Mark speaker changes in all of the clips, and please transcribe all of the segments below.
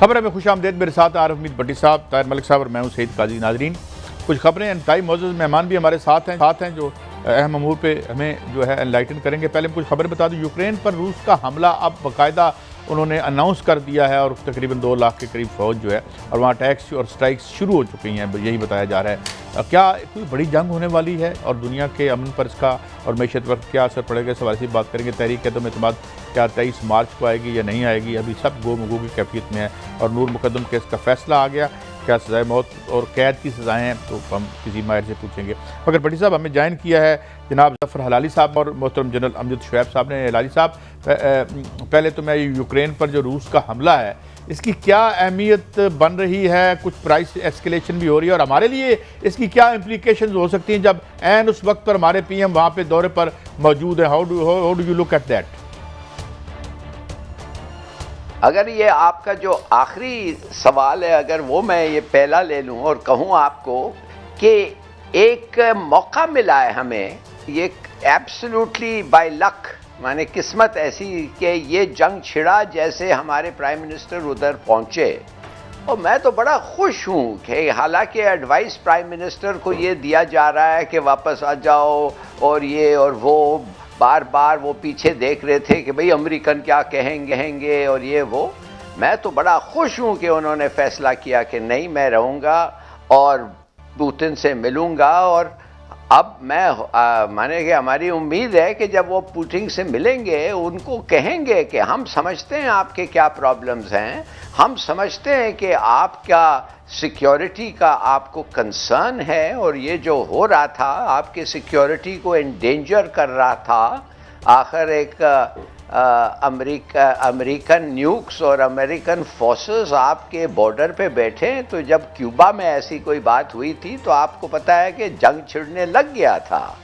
Speaker 1: खबर में खुशामदीद। मेरे साथ आरिफ उम्मीद भट्टी साहब, ताहिर मलिक साहब और मैं हूं सईद काजी। नाजरीन, कुछ खबरें इंतहाई मौजूद मेहमान भी हमारे साथ हैं जो अहम अमूर पे हमें जो है एनलाइटन करेंगे। पहले कुछ खबरें बता दूं। यूक्रेन पर रूस का हमला अब बाकायदा उन्होंने अनाउंस कर दिया है और तकरीबन 2 लाख के करीब फ़ौज जो है और वहाँ अटैक्स और स्ट्राइक्स शुरू हो चुकी हैं, यही बताया जा रहा है। क्या कोई बड़ी जंग होने वाली है और दुनिया के अमन पर इसका और मैशत पर क्या असर पड़ेगा, इस हवाले से बात करेंगे। तहरीक एतमाद क्या 23 मार्च को आएगी या नहीं आएगी, अभी सब गो मगो की कैफियत में है। और नूर मुकदम केस का फैसला आ गया, क्या सज़ाए मौत और कैद की सज़ाएँ हैं, तो हम किसी माहिर से पूछेंगे। मगर भट्टी साहब, हमें ज्वाइन किया है जनाब ज़फ़र हलाली साहब और मोहतरम जनरल अमजद शुएब साहब ने। हलाली साहब, पहले तो मैं यूक्रेन पर जो रूस का हमला है इसकी क्या अहमियत बन रही है, कुछ प्राइस एस्केलेशन भी हो रही है और हमारे लिए इसकी क्या इम्प्लीकेशंस हो सकती हैं जब ऐन उस वक्त पर हमारे पीएम वहाँ पे दौरे पर मौजूद है। How do you look at that?
Speaker 2: अगर ये आपका जो आखिरी सवाल है, अगर वो मैं ये पहला ले लूँ और कहूँ आपको कि एक मौका मिला है हमें, ये एब्सोल्युटली बाय लक, माने किस्मत ऐसी कि ये जंग छिड़ा जैसे हमारे प्राइम मिनिस्टर उधर पहुँचे। और मैं तो बड़ा खुश हूँ कि हालांकि एडवाइस प्राइम मिनिस्टर को ये दिया जा रहा है कि वापस आ जाओ और ये और वो, बार बार वो पीछे देख रहे थे कि भाई अमेरिकन क्या कहेंगे और ये वो। मैं तो बड़ा खुश हूँ कि उन्होंने फैसला किया कि नहीं, मैं रहूँगा और पुतिन से मिलूँगा। और अब मैं माने कि हमारी उम्मीद है कि जब वो पुतिन से मिलेंगे उनको कहेंगे कि हम समझते हैं आपके क्या प्रॉब्लम्स हैं, हम समझते हैं कि आपका सिक्योरिटी का आपको कंसर्न है और ये जो हो रहा था आपके सिक्योरिटी को एंडेंजर कर रहा था। आखिर एक अमेरिकन न्यूक्स और अमेरिकन फोर्सेस आपके बॉर्डर पे बैठे। तो जब क्यूबा में ऐसी कोई बात हुई थी तो आपको पता है कि जंग छिड़ने लग गया था।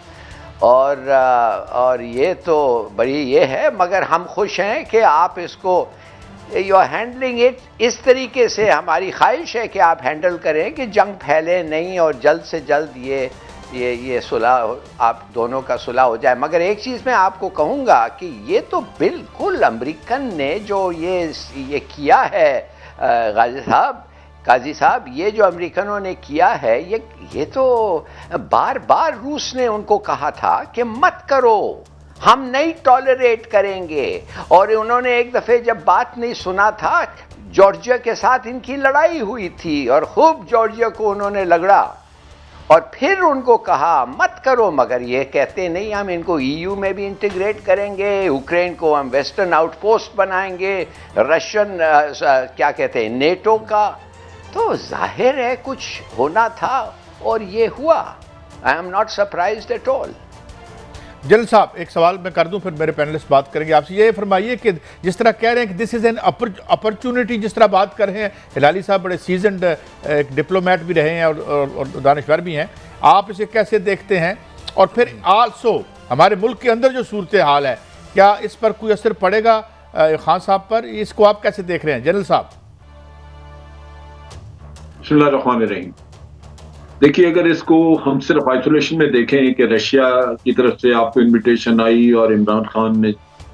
Speaker 2: और ये तो बड़ी ये है, मगर हम खुश हैं कि आप इसको यू आर हैंडलिंग इट इस तरीके से। हमारी ख्वाहिश है कि आप हैंडल करें कि जंग फैले नहीं और जल्द से जल्द ये सुलह, आप दोनों का सुलह हो जाए। मगर एक चीज़ मैं आपको कहूँगा कि ये तो बिल्कुल अमेरिकन ने जो ये किया है, काजी साहब, ये जो अमेरिकनों ने किया है, ये तो बार बार रूस ने उनको कहा था कि मत करो, हम नहीं टॉलरेट करेंगे। और उन्होंने एक दफ़े जब बात नहीं सुना था, जॉर्जिया के साथ इनकी लड़ाई हुई थी और खूब जॉर्जिया को उन्होंने लगड़ा और फिर उनको कहा मत करो। मगर ये कहते नहीं, हम इनको ईयू में भी इंटीग्रेट करेंगे, यूक्रेन को हम वेस्टर्न आउटपोस्ट बनाएंगे, रशियन क्या कहते हैं नेटो का। तो जाहिर है कुछ होना था और ये हुआ। I am not surprised at all.
Speaker 1: General साहब, एक सवाल मैं कर दूं, फिर मेरे पैनलिस्ट बात करेंगे। आपसे ये फरमाइए कि जिस तरह कह रहे हैं कि दिस इज़ एन अपॉर्चुनिटी, जिस तरह बात कर रहे हैं, हिलाली साहब बड़े सीजनड एक डिप्लोमेट भी रहे हैं और दानिशवर भी हैं, आप इसे कैसे देखते हैं? और फिर आल्सो हमारे मुल्क के अंदर जो सूरत हाल है, क्या इस पर कोई असर पड़ेगा खान साहब पर? इसको आप कैसे देख रहे हैं जनरल साहब?
Speaker 3: बिस्मिल्लाहिर्रहमानिर्रहीम। देखिए, अगर इसको हम सिर्फ आइसोलेशन में देखें कि रशिया की तरफ से आपको इनविटेशन आई और इमरान खान ने,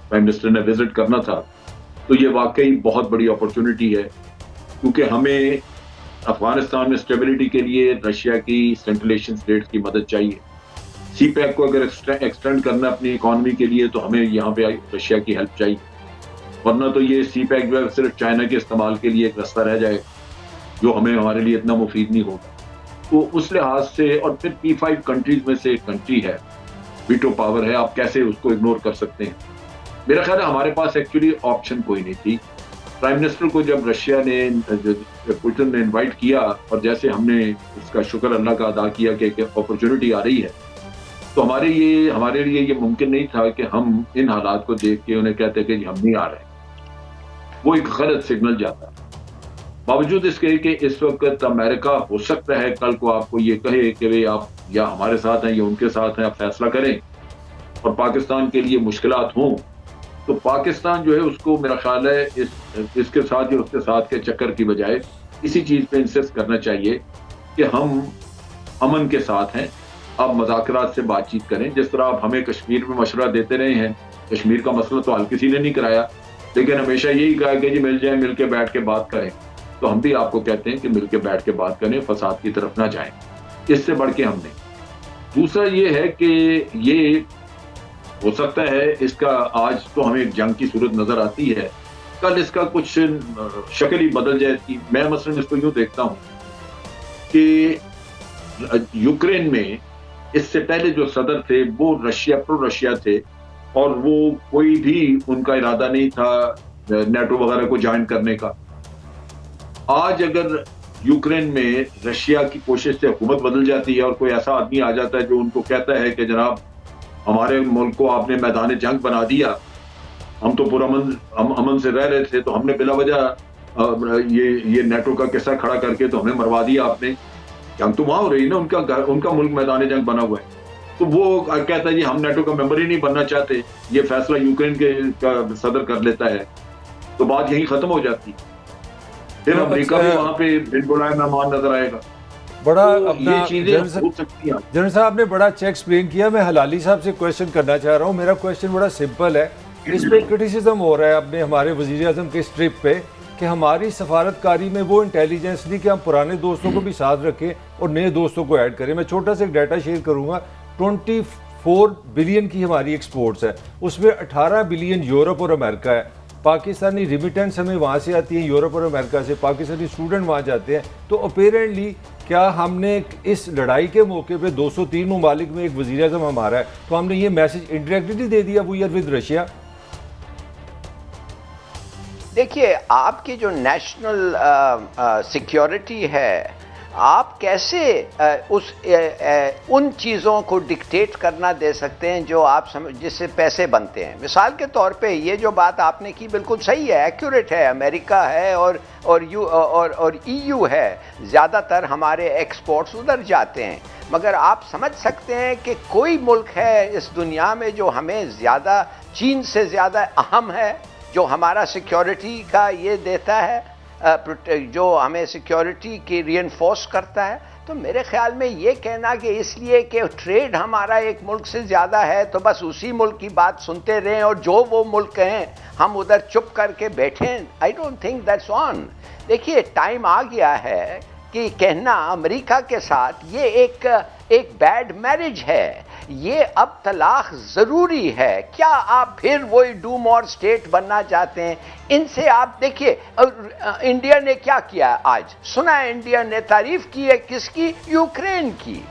Speaker 3: प्राइम मिनिस्टर ने विजिट करना था, तो ये वाकई बहुत बड़ी अपॉर्चुनिटी है। क्योंकि हमें अफगानिस्तान में स्टेबिलिटी के लिए रशिया की सेंट्रल एशियन स्टेट्स की मदद चाहिए। सीपैक को अगर एक्सटेंड करना अपनी इकॉनमी के लिए, तो हमें यहाँ पे रशिया की हेल्प चाहिए, वरना तो ये सीपैक जो है सिर्फ चाइना के इस्तेमाल के लिए एक रास्ता रह जाएगा, जो हमें हमारे लिए इतना मुफीद नहीं होगा। तो उस लिहाज से, और फिर P5 कंट्रीज में से एक कंट्री है, वीटो पावर है, आप कैसे उसको इग्नोर कर सकते हैं? मेरा ख्याल है हमारे पास एक्चुअली ऑप्शन कोई नहीं थी। प्राइम मिनिस्टर को जब रशिया ने, पुतिन ने इनवाइट किया, और जैसे हमने इसका शुक्र अल्लाह का अदा किया कि अपॉर्चुनिटी आ रही है, तो हमारे लिए ये मुमकिन नहीं था कि हम इन हालात को देख के उन्हें कहते कि हम नहीं आ रहे। वो एक गलत सिग्नल जाता है। बावजूद इसके कि इस वक्त अमेरिका हो सकता है कल को आपको ये कहे कि वे आप या हमारे साथ हैं या उनके साथ हैं, आप फैसला करें, और पाकिस्तान के लिए मुश्किलात हों, तो पाकिस्तान जो है उसको मेरा ख्याल है इसके साथ या उसके साथ के चक्कर की बजाय इसी चीज़ पे इंसिस्ट करना चाहिए कि हम अमन के साथ हैं, आप मुज़ाकरात से बातचीत करें। जिस तरह आप हमें कश्मीर में मशवरा देते रहे हैं, कश्मीर का मसला तो हल किसी ने नहीं कराया, लेकिन हमेशा यही कहा कि जी मिल जाए, मिल के बैठ के बात करें। तो हम भी आपको कहते हैं कि मिलकर बैठ के बात करें, फसाद की तरफ ना जाएं। इससे बढ़ के हम नहीं। दूसरा ये है कि ये हो सकता है इसका आज तो हमें एक जंग की सूरत नजर आती है, कल इसका कुछ शक्ल ही बदल जाएगी। मैं मसलन इसको यूं देखता हूं कि यूक्रेन में इससे पहले जो सदर थे वो प्रो रशिया थे और वो कोई भी उनका इरादा नहीं था नेटो वगैरह को ज्वाइन करने का। आज अगर यूक्रेन में रशिया की कोशिश से हुकूमत बदल जाती है और कोई ऐसा आदमी आ जाता है जो उनको कहता है कि जनाब हमारे मुल्क को आपने मैदान जंग बना दिया, हम तो पूरा अमन से रह रहे थे, तो हमने बिला वजह ये नेटो का किस्सा खड़ा करके तो हमें मरवा दिया आपने। जंग तो वहां हो रही है ना, उनका मुल्क मैदान जंग बना हुआ है। तो वो कहता है जी हम नेटो का मेंबर ही नहीं बनना चाहते, ये फैसला यूक्रेन का सदर कर लेता है, तो बात यहीं खत्म हो जाती। फिर अमेरिका भी वहां पे बिन बुलाए मेहमान नजर आएगा।
Speaker 4: बड़ा
Speaker 3: तो
Speaker 4: अपना
Speaker 3: ये चीजें हो सकती हैं।
Speaker 4: जनरल साहब ने बड़ा अच्छा एक्सप्लेन किया। मैं हलाली साहब से क्वेश्चन करना चाह रहा हूँ। मेरा क्वेश्चन बड़ा सिंपल है। इस पे क्रिटिसिज्म हो रहा है अपने हमारे वजीर आजम के इस ट्रिप पे कि हमारी सफारतकारी में वो इंटेलिजेंस नहीं कि हम पुराने दोस्तों को भी साथ रखें और नए दोस्तों को ऐड करें। मैं छोटा सा एक डाटा शेयर करूँगा। 24 बिलियन की हमारी एक्सपोर्ट्स है, उसमें 18 बिलियन यूरोप और अमेरिका है। पाकिस्तानी रिमिटेंस हमें वहाँ से आती है, यूरोप और अमेरिका से। पाकिस्तानी स्टूडेंट वहाँ जाते हैं। तो अपेरेंटली क्या हमने इस लड़ाई के मौके पे 203 ममालिक में एक वज़ीर आज़म हमारा है, तो हमने ये मैसेज इंडायरेक्टली दे दिया वी आर विद रशिया?
Speaker 2: देखिए, आपकी जो नेशनल सिक्योरिटी है, आप कैसे उन चीज़ों को डिक्टेट करना दे सकते हैं जो आप जिससे पैसे बनते हैं। मिसाल के तौर पे ये जो बात आपने की बिल्कुल सही है, एक्यूरेट है। अमेरिका है और EU है, ज़्यादातर हमारे एक्सपोर्ट्स उधर जाते हैं। मगर आप समझ सकते हैं कि कोई मुल्क है इस दुनिया में जो हमें ज़्यादा, चीन से ज़्यादा अहम है, जो हमारा सिक्योरिटी का ये देता है, जो हमें सिक्योरिटी की रीइंफोर्स करता है। तो मेरे ख्याल में ये कहना कि इसलिए कि ट्रेड हमारा एक मुल्क से ज़्यादा है तो बस उसी मुल्क की बात सुनते रहें और जो वो मुल्क कहें हम उधर चुप करके बैठें, I don't think that's on. देखिए, टाइम आ गया है कि कहना अमेरिका के साथ ये एक बैड मैरिज है, ये अब तलाक ज़रूरी है। क्या आप फिर वही डूम और स्टेट बनना चाहते हैं? इनसे आप देखिए, इंडिया ने क्या किया आज सुना है? इंडिया ने तारीफ की है किसकी? यूक्रेन की।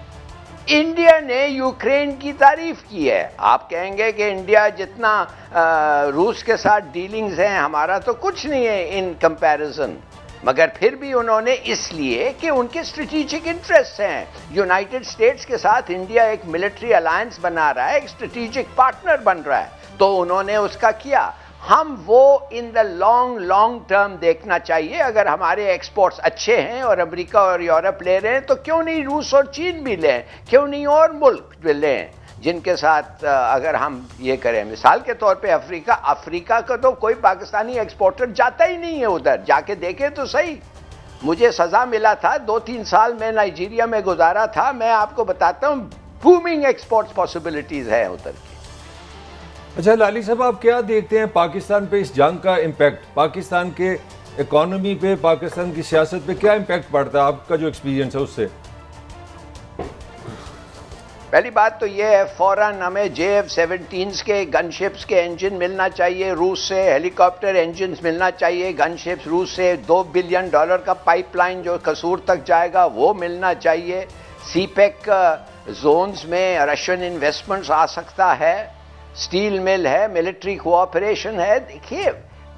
Speaker 2: इंडिया ने यूक्रेन की तारीफ की है। आप कहेंगे कि इंडिया जितना रूस के साथ डीलिंग्स हैं, हमारा तो कुछ नहीं है इन कंपैरिजन। मगर फिर भी उन्होंने, इसलिए कि उनके स्ट्रेटेजिक इंटरेस्ट हैं। यूनाइटेड स्टेट्स के साथ इंडिया एक मिलिट्री अलायंस बना रहा है, एक स्ट्रेटेजिक पार्टनर बन रहा है, तो उन्होंने उसका किया। हम वो इन द लॉन्ग टर्म देखना चाहिए। अगर हमारे एक्सपोर्ट्स अच्छे हैं और अमेरिका और यूरोप ले रहे हैं, तो क्यों नहीं रूस और चीन भी लें? क्यों नहीं और मुल्क भी लें जिनके साथ अगर हम ये करें? मिसाल के तौर पे अफ्रीका का तो कोई पाकिस्तानी एक्सपोर्टर जाता ही नहीं है उधर। जाके देखे तो सही। मुझे सज़ा मिला था, 2-3 साल में नाइजीरिया में गुजारा था। मैं आपको बताता हूँ, बूमिंग एक्सपोर्ट्स पॉसिबिलिटीज़ है उधर की।
Speaker 4: अच्छा लाली साहब, आप क्या देखते हैं पाकिस्तान पे इस जंग का इम्पैक्ट? पाकिस्तान के इकोनॉमी पे, पाकिस्तान की सियासत पे क्या इम्पैक्ट पड़ता है? आपका जो एक्सपीरियंस है उससे।
Speaker 2: पहली बात तो ये है, फ़ौरन हमें JF-17 के गनशिप्स के इंजन मिलना चाहिए रूस से, हेलीकॉप्टर इंजन मिलना चाहिए गनशिप्स रूस से, $2 बिलियन का पाइपलाइन जो कसूर तक जाएगा वो मिलना चाहिए। CPEC जोन्स में रशियन इन्वेस्टमेंट्स आ सकता है, स्टील मिल है, मिलिट्री कोऑपरेशन है। देखिए,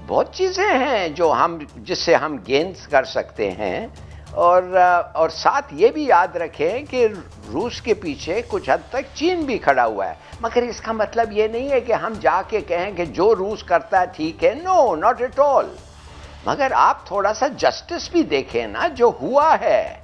Speaker 2: बहुत चीज़ें हैं जो जिससे हम गेन कर सकते हैं। और साथ ये भी याद रखें कि रूस के पीछे कुछ हद तक चीन भी खड़ा हुआ है। मगर इसका मतलब ये नहीं है कि हम जाके कहें कि जो रूस करता है ठीक है। No, not at all. मगर आप थोड़ा सा जस्टिस भी देखें ना जो हुआ है।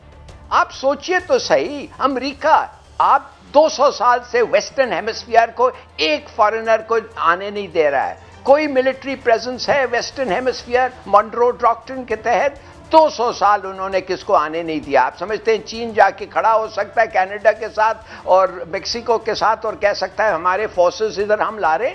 Speaker 2: आप सोचिए तो सही, अमेरिका आप 200 साल से वेस्टर्न हेमिस्फीयर को एक फॉरेनर को आने नहीं दे रहा है। कोई मिलिट्री प्रेजेंस है वेस्टर्न हेमिस्फीयर मॉन्ट्रो डॉक्ट्रिन के तहत? 200 साल उन्होंने किसको आने नहीं दिया। आप समझते हैं चीन जाके खड़ा हो सकता है कनाडा के साथ और मेक्सिको के साथ और कह सकता है हमारे फोर्सेस इधर हम ला रहे?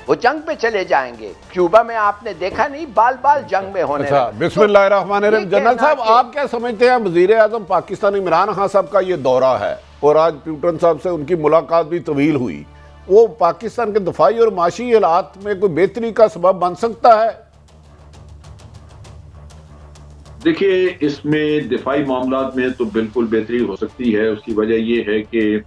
Speaker 2: वो जंग पे चले जाएंगे। क्यूबा में आपने देखा नहीं, बाल बाल जंग में होने
Speaker 5: अच्छा,
Speaker 2: लगे।
Speaker 5: बिस्मिल्लाहिर्रहमानिर्रहीम।
Speaker 2: ये
Speaker 5: जनरल
Speaker 2: कहना
Speaker 5: साहब,
Speaker 2: कि-
Speaker 5: आप क्या समझते हैं वजीर आजम पाकिस्तान इमरान खान साहब का ये दौरा है और आज प्यूटन साहब से उनकी मुलाकात भी तवील हुई, वो पाकिस्तान के दफाई और माशी हालात में कोई बेहतरी का सबब बन सकता है?
Speaker 3: देखिए, इसमें दिफाई मामलात में तो बिल्कुल बेहतरी हो सकती है। उसकी वजह यह है कि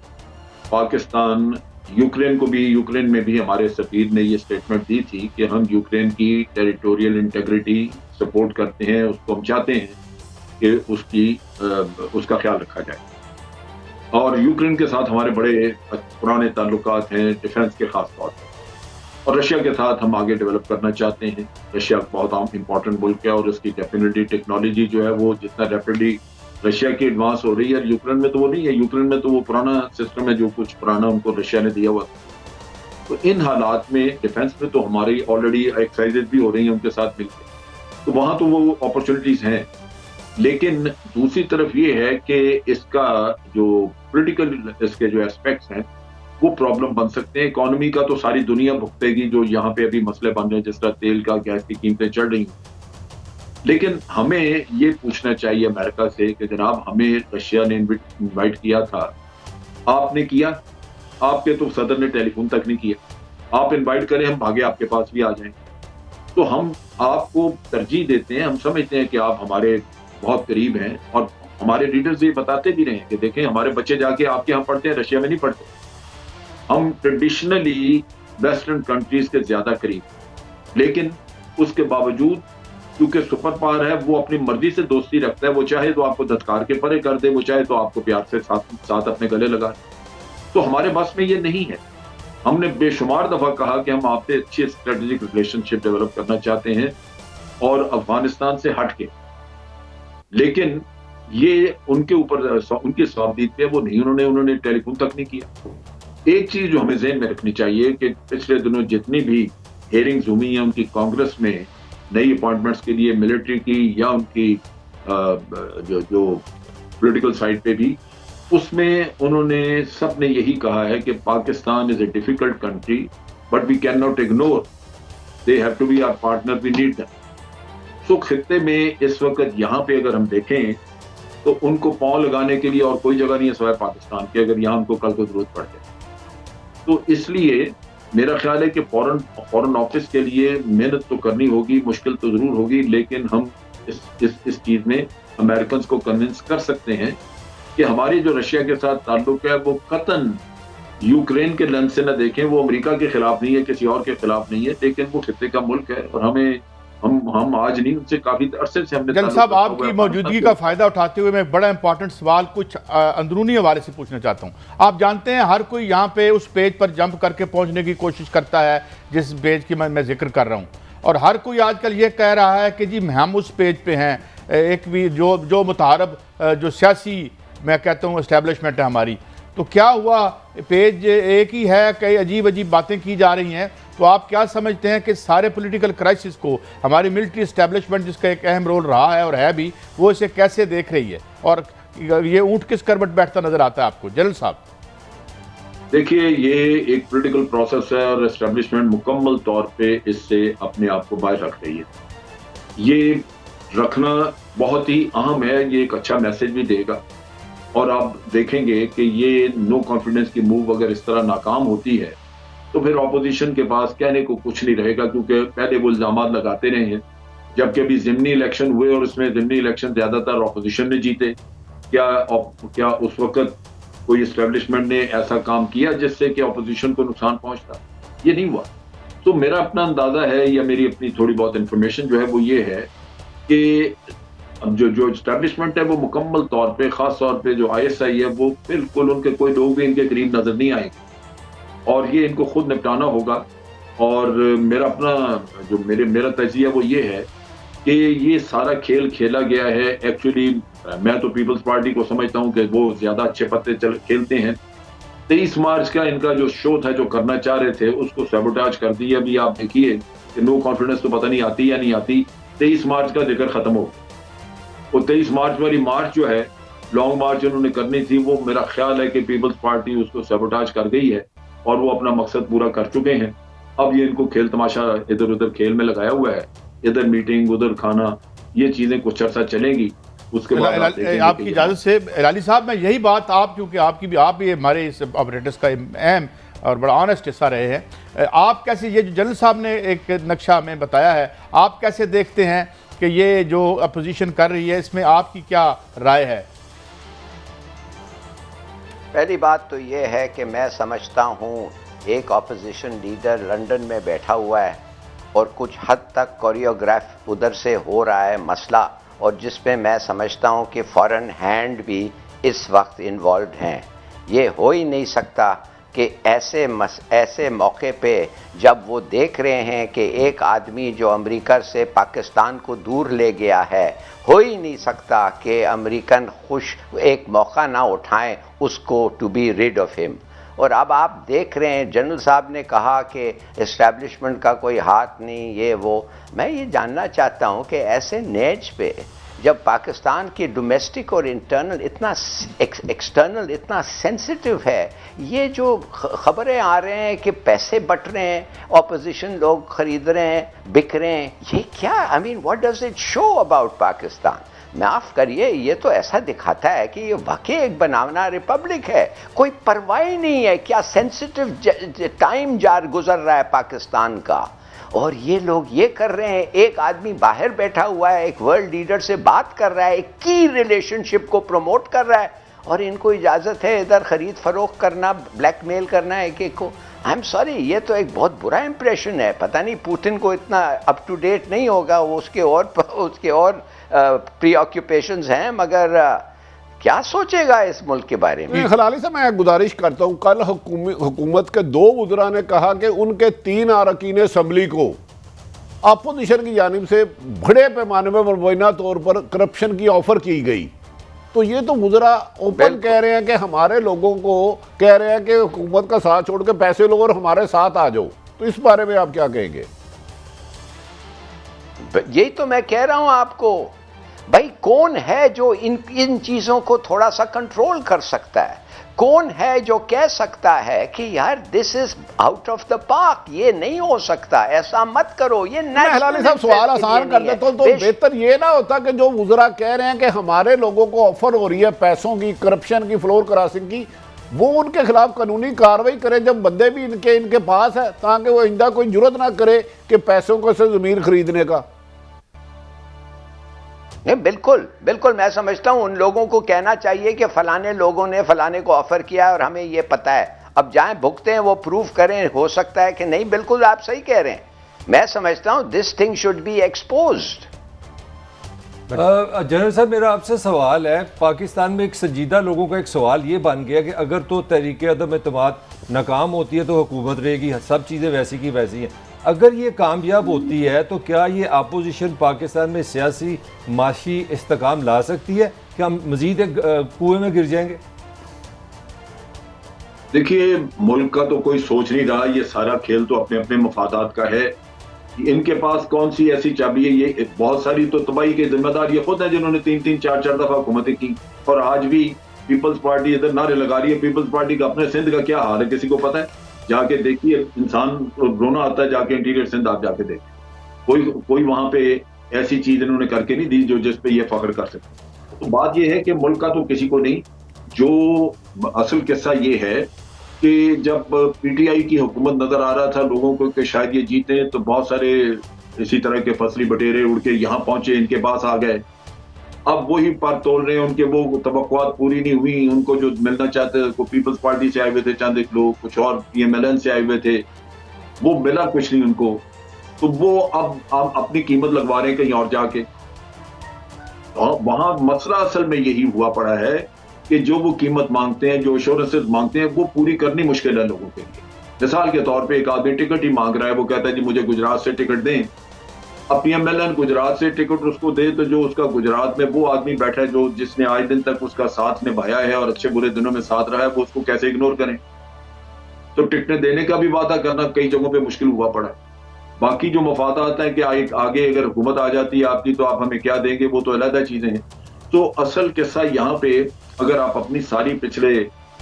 Speaker 3: पाकिस्तान यूक्रेन में भी हमारे सफीर ने ये स्टेटमेंट दी थी कि हम यूक्रेन की टेरिटोरियल इंटेग्रिटी सपोर्ट करते हैं, उसको हम चाहते हैं कि उसका ख्याल रखा जाए। और यूक्रेन के साथ हमारे बड़े पुराने ताल्लुकात हैं डिफेंस के खास तौर पर, और रशिया के साथ हम आगे डेवलप करना चाहते हैं। रशिया बहुत इंपॉर्टेंट मुल्क है और उसकी डेफिनेटली टेक्नोलॉजी जो है वो जितना रैपिडली रशिया की एडवांस हो रही है, यूक्रेन में तो वो नहीं है। यूक्रेन में तो वो पुराना सिस्टम है जो कुछ पुराना उनको रशिया ने दिया हुआ। तो इन हालात में डिफेंस में तो हमारी ऑलरेडी एक्सरसाइजेज भी हो रही हैं उनके साथ मिलकर, तो वहां तो वो अपॉर्चुनिटीज हैं। लेकिन दूसरी तरफ ये है कि इसका जो पॉलिटिकल इसके जो एस्पेक्ट्स हैं वो प्रॉब्लम बन सकते हैं। इकोनॉमी का तो सारी दुनिया भुगतेगी, जो यहाँ पे अभी मसले बन रहे हैं, जिस तरह तेल का, गैस की कीमतें चढ़ रही हैं। लेकिन हमें ये पूछना चाहिए अमेरिका से कि जनाब, हमें रशिया ने इनवाइट किया था, आपने किया? आपके तो सदर ने टेलीफोन तक नहीं किया। आप इनवाइट करें, हम भागे आपके पास भी आ जाएंगे। तो हम आपको तरजीह देते हैं, हम समझते हैं कि आप हमारे बहुत करीब हैं, और हमारे लीडर्स ये बताते भी रहे हैं कि देखें, हमारे बच्चे जाके आपके यहाँ पढ़ते हैं, रशिया में नहीं पढ़ते। हम ट्रेडिशनली वेस्टर्न कंट्रीज के ज्यादा करीब, लेकिन उसके बावजूद क्योंकि सुपर पावर है, वो अपनी मर्जी से दोस्ती रखता है। वो चाहे तो आपको धत्कार के परे कर दे, वो चाहे तो आपको प्यार से साथ अपने गले लगा। तो हमारे बस में ये नहीं है। हमने बेशुमार दफा कहा कि हम आपसे अच्छी स्ट्रेटेजिक रिलेशनशिप डेवलप करना चाहते हैं और अफगानिस्तान से हट के, लेकिन ये उनके ऊपर उनकी स्वाबदीद पे वो नहीं, उन्होंने टेलीफोन तक नहीं किया। एक चीज जो हमें ज़हन में रखनी चाहिए कि पिछले दिनों जितनी भी हेयरिंग्स हुई हैं उनकी कांग्रेस में नई अपॉइंटमेंट्स के लिए, मिलिट्री की या उनकी जो पॉलिटिकल साइड पे भी, उसमें उन्होंने सब ने यही कहा है कि Pakistan is a difficult country but we can not ignore, they have to be our partner, we need them. So खित्ते में इस वक्त यहाँ पे अगर हम देखें तो उनको पांव लगाने के लिए और कोई जगह नहीं है सिवाय पाकिस्तान की, अगर यहाँ उनको कल को जरूरत पड़ जाए। तो इसलिए मेरा ख्याल है कि फॉरेन ऑफिस के लिए मेहनत तो करनी होगी, मुश्किल तो जरूर होगी, लेकिन हम इस चीज में अमेरिकन को कन्विंस कर सकते हैं कि हमारी जो रशिया के साथ ताल्लुक है वो कतन यूक्रेन के लेंस से न देखें। वो अमेरिका के खिलाफ नहीं है, किसी और के खिलाफ नहीं है, लेकिन वो खित्ते का मुल्क है और हम आज नहीं, उनसे काफी अरसे से हमने।
Speaker 1: जनरल साहब, आपकी मौजूदगी का फायदा उठाते हुए मैं एक बड़ा इंपॉर्टेंट सवाल कुछ अंदरूनी हवाले से पूछना चाहता हूँ। आप जानते हैं हर कोई यहाँ पे उस पेज पर जंप करके पहुँचने की कोशिश करता है जिस पेज की मैं जिक्र कर रहा हूँ, और हर कोई आजकल ये कह रहा है कि जी हम उस पेज पे हैं। एक भी जो मुतारब जो सियासी मैं कहता हूँ एस्टेब्लिशमेंट है हमारी, तो क्या हुआ, पेज एक ही है, कई अजीब अजीब बातें की जा रही हैं। तो आप क्या समझते हैं कि सारे पॉलिटिकल क्राइसिस को हमारी मिलिट्री एस्टेब्लिशमेंट, जिसका एक अहम रोल रहा है और है भी, वो इसे कैसे देख रही है, और ये ऊंट किस करवट बैठता नजर आता है आपको जनरल साहब?
Speaker 3: देखिए, ये एक पॉलिटिकल प्रोसेस है और एस्टेब्लिशमेंट मुकम्मल तौर पे इससे अपने आप को बाहर रख रही है। ये रखना बहुत ही अहम है, ये एक अच्छा मैसेज भी देगा। और आप देखेंगे कि ये नो कॉन्फिडेंस की मूव अगर इस तरह नाकाम होती है तो फिर ऑपोजिशन के पास कहने को कुछ नहीं रहेगा, क्योंकि पहले वो इल्जामात लगाते रहे हैं। जबकि अभी ज़िमनी इलेक्शन हुए और उसमें ज़िमनी इलेक्शन ज्यादातर ऑपोजिशन ने जीते। क्या उस वक्त कोई एस्टेब्लिशमेंट ने ऐसा काम किया जिससे कि ऑपोजिशन को नुकसान पहुंचता? ये नहीं हुआ। तो मेरा अपना अंदाजा है या मेरी अपनी थोड़ी बहुत इंफॉर्मेशन जो है वो ये है कि जो एस्टेब्लिशमेंट है वो मुकम्मल तौर पे, खास तौर पे जो ISI है, वो बिल्कुल उनके कोई लोग भी इनके करीब नजर नहीं आएंगे और ये इनको खुद निपटाना होगा। और मेरा अपना जो मेरा तजिया वो ये है कि ये सारा खेल खेला गया है। एक्चुअली मैं तो पीपल्स पार्टी को समझता हूँ कि वो ज्यादा अच्छे पत्ते खेलते हैं। 23 मार्च का इनका जो शो था, जो करना चाह रहे थे, उसको सैबोटाज कर दिया। अभी आप देखिए कि नो कॉन्फिडेंस तो पता नहीं आती या नहीं आती, 23 मार्च का जिक्र खत्म हो गया। वो 23 मार्च वाली मार्च जो है, लॉन्ग मार्च उन्होंने करनी थी, वो मेरा ख्याल है कि पीपल्स पार्टी उसको सैबोटाज कर गई है और वो अपना मकसद पूरा कर चुके हैं। अब ये इनको खेल तमाशा इधर उधर खेल में लगाया हुआ है, इधर मीटिंग उधर खाना, ये चीजें कुछ अर्सा चलेंगी। उसके बाद
Speaker 1: आपकी इजाज़त से अलाली साहब, मैं यही बात आप, क्योंकि आप भी हमारे इस ऑपरेटर्स का अहम और बड़ा ऑनेस्ट हिस्सा रहे हैं, आप कैसे, ये जो जनरल साहब ने एक नक्शा हमें बताया है, आप कैसे देखते हैं कि ये जो अपोजिशन कर रही है इसमें आपकी क्या राय है?
Speaker 2: पहली बात तो ये है कि मैं समझता हूँ एक ऑपोजिशन लीडर लंदन में बैठा हुआ है और कुछ हद तक कोरियोग्राफ उधर से हो रहा है मसला, और जिसमें मैं समझता हूँ कि फॉरेन हैंड भी इस वक्त इन्वॉल्व हैं। ये हो ही नहीं सकता कि ऐसे मौके पे जब वो देख रहे हैं कि एक आदमी जो अमेरिका से पाकिस्तान को दूर ले गया है, हो ही नहीं सकता कि अमेरिकन खुश एक मौका ना उठाएं उसको to be rid of him. और अब आप देख रहे हैं, जनरल साहब ने कहा कि इस्टेब्लिशमेंट का कोई हाथ नहीं, ये वो। मैं ये जानना चाहता हूं कि ऐसे नेज पे जब पाकिस्तान की डोमेस्टिक और इंटरनल इतना एक्सटर्नल इतना सेंसिटिव है, ये जो खबरें आ रहे हैं कि पैसे बट रहे हैं, ऑपोजिशन लोग खरीद रहे हैं, बिक रहे हैं, ये क्या, I mean what does it show about Pakistan? माफ करिए, ये तो ऐसा दिखाता है कि ये वाकई एक बनावना रिपब्लिक है, कोई परवाह ही नहीं है क्या सेंसिटिव टाइम गुजर रहा है पाकिस्तान का। और ये लोग ये कर रहे हैं, एक आदमी बाहर बैठा हुआ है, एक वर्ल्ड लीडर से बात कर रहा है, एक की रिलेशनशिप को प्रमोट कर रहा है, और इनको इजाज़त है इधर खरीद फरोख्त करना, ब्लैकमेल करना है एक को। आई एम सॉरी, ये तो एक बहुत बुरा इंप्रेशन है। पता नहीं पुतिन को इतना अप टू डेट नहीं होगा, वो उसके और प्रीऑक्यूपेशंस हैं, मगर क्या सोचेगा इस मुल्क के बारे में?
Speaker 5: हलाली से मैं गुजारिश करता हूं, कल हुकूमत के 2 वज़रा ने कहा कि उनके 3 अरकान असम्बली को अपोजिशन की जानिब से बड़े पैमाने में मुबैना तौर पर करप्शन की ऑफर की गई। तो ये तो वज़रा ओपन कह रहे हैं कि हमारे लोगों को कह रहे हैं कि हुकूमत का साथ छोड़ के पैसे लो और हमारे साथ आ जाओ। तो इस बारे में आप क्या कहेंगे?
Speaker 2: यही तो मैं कह रहा हूं आपको, भाई कौन है जो इन चीजों को थोड़ा सा कंट्रोल कर सकता है? कौन है जो कह सकता है कि यार this is out of the park, ये नहीं हो सकता, ऐसा मत करो, ये
Speaker 5: हलाली साहब सवाल आसान कर देता हूं, तो बेहतर ये ना होता कि जो वज़रा कह रहे हैं कि हमारे लोगों को ऑफर हो रही है पैसों की, करप्शन की, फ्लोर क्रॉसिंग की, वो उनके खिलाफ कानूनी कार्रवाई करें जब बंदे भी इनके पास है, ताकि वो आइंदा कोई जरूरत ना करे कि पैसों को से जमीन खरीदने का।
Speaker 2: नहीं, बिल्कुल बिल्कुल, मैं समझता हूं उन लोगों को कहना चाहिए कि फलाने लोगों ने फलाने को ऑफर किया है और हमें ये पता है, अब जाएं भुगते हैं, वो प्रूफ करें, हो सकता है कि नहीं। बिल्कुल आप सही कह रहे हैं, मैं समझता हूं this thing should be exposed.
Speaker 4: General साहब, मेरा आपसे सवाल है, पाकिस्तान में एक संजीदा लोगों का एक सवाल ये बन गया कि अगर तो तहरीक अदम एतमाद नाकाम होती है तो हुकूमत रहेगी, सब चीज़ें वैसी की वैसी हैं। अगर ये कामयाब होती है तो क्या ये अपोजिशन पाकिस्तान में सियासी माशी इस्तेकाम ला सकती है? क्या हम मजीद एक कुएं में गिर जाएंगे?
Speaker 3: देखिए, मुल्क का तो कोई सोच नहीं रहा, ये सारा खेल तो अपने अपने मफादात का है। इनके पास कौन सी ऐसी चाबी है? ये बहुत सारी तो तबाही के जिम्मेदार ये खुद है जिन्होंने 3-3, 4-4 दफा हुकूमतें की, और आज भी पीपल्स पार्टी इधर नारे लगा रही है। पीपल्स पार्टी का अपने सिंध का क्या हाल है किसी को पता है? जाके देखिए, इंसान रोना आता है, जाके इंटीरियर सिंध आप जाके देखिए, कोई वहां पे ऐसी चीज इन्होंने करके नहीं दी जो जिस पे ये फख्र कर सके। तो बात ये है कि मुल्क का तो किसी को नहीं। जो असल किस्सा ये है कि जब पीटीआई की हुकूमत नजर आ रहा था लोगों को कि शायद ये जीते, तो बहुत सारे इसी तरह के फसली बटेरे उड़ के यहाँ पहुंचे, इनके पास आ गए। अब वही पर तोल रहे हैं, उनके वो तवक्कुआत पूरी नहीं हुई, उनको जो मिलना चाहते को पीपल्स पार्टी से आए हुए थे चंद एक लोग, कुछ और पीएमएलएन से आए हुए थे, वो मिला कुछ नहीं उनको, तो वो अब अपनी कीमत लगवा रहे हैं कहीं और जाके। और वहां मसला असल में यही हुआ पड़ा है कि जो वो कीमत मांगते हैं, जो एश्योरेंसेस मांगते हैं, वो पूरी करनी मुश्किल है लोगों के लिए। मिसाल के तौर पे एक आदमी टिकट ही मांग रहा है, वो कहता है जी मुझे गुजरात से टिकट दें। अब पीएमएलएन गुजरात से टिकट उसको दे, तो जो उसका गुजरात में वो आदमी बैठा है जो जिसने आज दिन तक उसका साथ निभाया है और अच्छे बुरे दिनों में साथ रहा है, वो उसको कैसे इग्नोर करें? तो टिकटें देने का भी वादा करना कई जगहों पे मुश्किल हुआ पड़ा है। बाकी जो मफादात है कि आगे अगर हुकूमत आ जाती है आपकी तो आप हमें क्या देंगे, वो तो अलग चीजें हैं। तो असल किस्सा यहाँ पे अगर आप अपनी सारी पिछले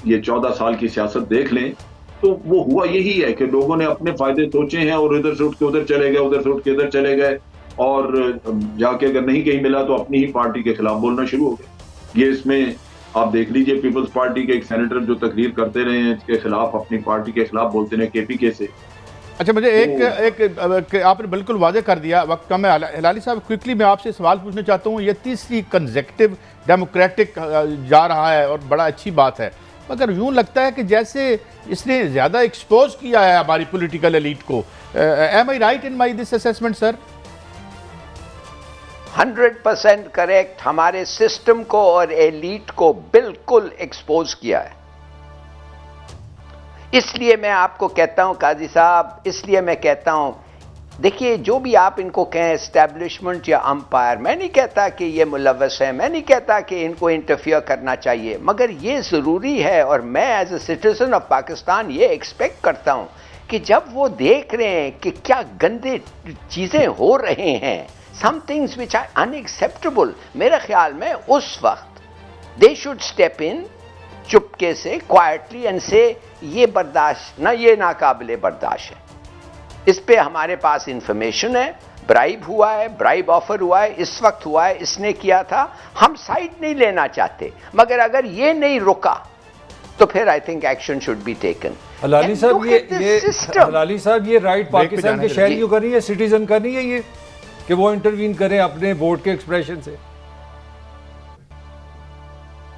Speaker 3: ये 14 साल की सियासत देख लें तो वो हुआ यही है कि लोगों ने अपने फायदे सोचे हैं और इधर से उठ के उधर चले गए, उधर से उठ के इधर चले गए, और जाके अगर नहीं कहीं मिला तो अपनी ही पार्टी के खिलाफ बोलना शुरू हो गए। ये इसमें आप देख लीजिए, पीपल्स पार्टी के एक सेनेटर जो तकरीर करते रहे हैं इसके खिलाफ, अपनी पार्टी के खिलाफ बोलते रहे KPK से।
Speaker 1: अच्छा, मुझे एक आपने बिल्कुल वादे कर दिया, वक्त कम है। हिलाली साहब, क्विकली मैं आपसे सवाल पूछना चाहता हूँ। ये तीसरी कंसेक्टिव डेमोक्रेटिक जा रहा है और बड़ा अच्छी बात है, मगर यूँ लगता है कि जैसे इसने ज़्यादा एक्सपोज किया है हमारी पॉलिटिकल एलीट को। Am I right in my this assessment sir?
Speaker 2: 100% correct. हमारे सिस्टम को और एलीट को बिल्कुल एक्सपोज किया है। इसलिए मैं आपको कहता हूं काजी साहब, इसलिए मैं कहता हूं, देखिए जो भी आप इनको कहें एस्टैब्लिशमेंट या अंपायर, मैं नहीं कहता कि ये मुलव्वस है, मैं नहीं कहता कि इनको इंटरफियर करना चाहिए, मगर ये ज़रूरी है। और मैं as a citizen of Pakistan ये एक्सपेक्ट करता हूं कि जब वो देख रहे हैं कि क्या गंदे चीज़ें हो रहे हैं, some things which are unacceptable, मेरे ख्याल में उस वक्त दे शुड स्टेप इन चुपके से, क्वाइटली, एंड से ये बर्दाश्त ना, ये नाकाबिले बर्दाश्त है। इस पे हमारे पास इंफॉर्मेशन है, ब्राइब हुआ है, ब्राइब ऑफर हुआ है, इस वक्त हुआ है, इसने किया था। हम साइड नहीं लेना चाहते, मगर अगर ये नहीं रुका तो फिर I think action should be taken.
Speaker 4: Halali साहब, हलाली साहब, ये राइट पाकिस्तान के शहरियों का नहीं है, सिटीजन का नहीं है ये, कि वो इंटरवीन करें अपने वोट के एक्सप्रेशन से?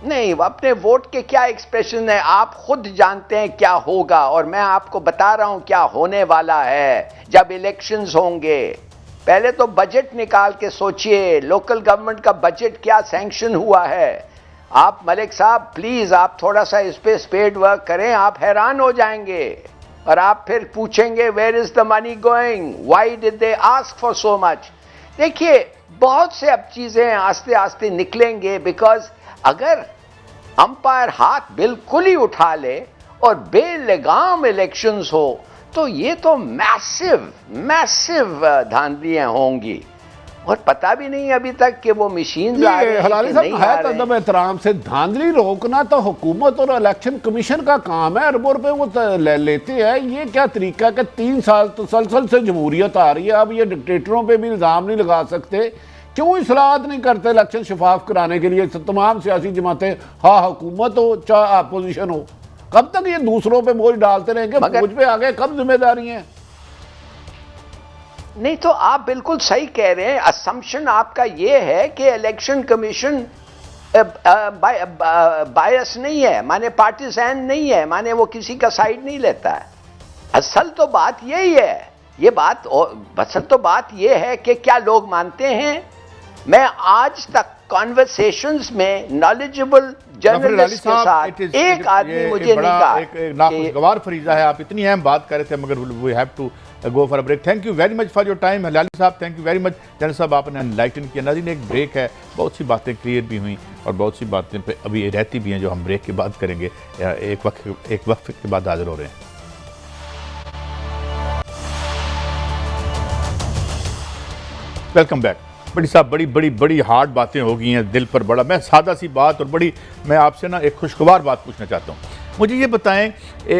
Speaker 2: नहीं, अपने वोट के क्या एक्सप्रेशन है, आप खुद जानते हैं क्या होगा, और मैं आपको बता रहा हूं क्या होने वाला है। जब इलेक्शंस होंगे, पहले तो बजट निकाल के सोचिए, लोकल गवर्नमेंट का बजट क्या सैंक्शन हुआ है। आप मलिक साहब प्लीज, आप थोड़ा सा इस पे स्पेड वर्क करें, आप हैरान हो जाएंगे, और आप फिर पूछेंगे where is the money going, why did they ask for so much. देखिए, बहुत से अब चीजें आस्ते आस्ते निकलेंगे, बिकॉज अगर अंपायर हाथ बिल्कुल ही उठा ले और बेलगाम इलेक्शंस हो तो ये तो मैसिव धांधलियां होंगी, और पता भी नहीं अभी तक कि वो मशीन
Speaker 5: हलाली साहब है तदब एहतराम से धांधली रोकना तो हुकूमत और इलेक्शन कमीशन का काम है। अरबों रुपए वो लेते हैं। ये क्या तरीका है कि 3 साल तसलसल से जमहूरियत आ रही है, अब ये डिक्टेटरों पे भी इल्ज़ाम नहीं लगा सकते। क्यों इस्लाहत नहीं करते इलेक्शन शफाफ कराने के लिए तमाम सियासी जमातें, हाँ हुकूमत हो चाहे अपोजिशन हो? कब तक ये दूसरों पे बोझ डालते रहेंगे? मुझ पे आगे कब जिम्मेदारी है?
Speaker 2: नहीं, तो आप बिल्कुल सही कह रहे हैं। असम्पशन आपका ये है कि इलेक्शन कमीशन बायस नहीं है, माने पार्टिसान नहीं है, माने वो किसी का साइड नहीं लेता है। असल तो बात यही है, असल तो बात ये है कि क्या लोग मानते हैं। मैं आज तक कॉन्वर्सेशंस में नॉलेजेबल जर्नलिस्ट के साथ एक आदमी मुझे नहीं कहा।
Speaker 1: एक नाखुशगवार फरीजा है, आप इतनी अहम बात कर रहे थे, मगर we have to go for a break. Thank you very much for your time Halali साहब, thank you very much. General साहब, आपने एनलाइटन किया। नाज़रीन, एक ब्रेक है, बहुत सी बातें क्लियर भी हुई और बहुत सी बातें पे अभी रहती भी हैं जो हम ब्रेक के बाद करेंगे। एक वक्त के बाद हाजिर हो रहे हैं। Welcome back. बड़ी साहब, बड़ी हार्ड बातें हो गई हैं, दिल पर बड़ा। मैं सादा सी बात और मैं आपसे ना एक खुशगवार बात पूछना चाहता हूँ। मुझे ये बताएं,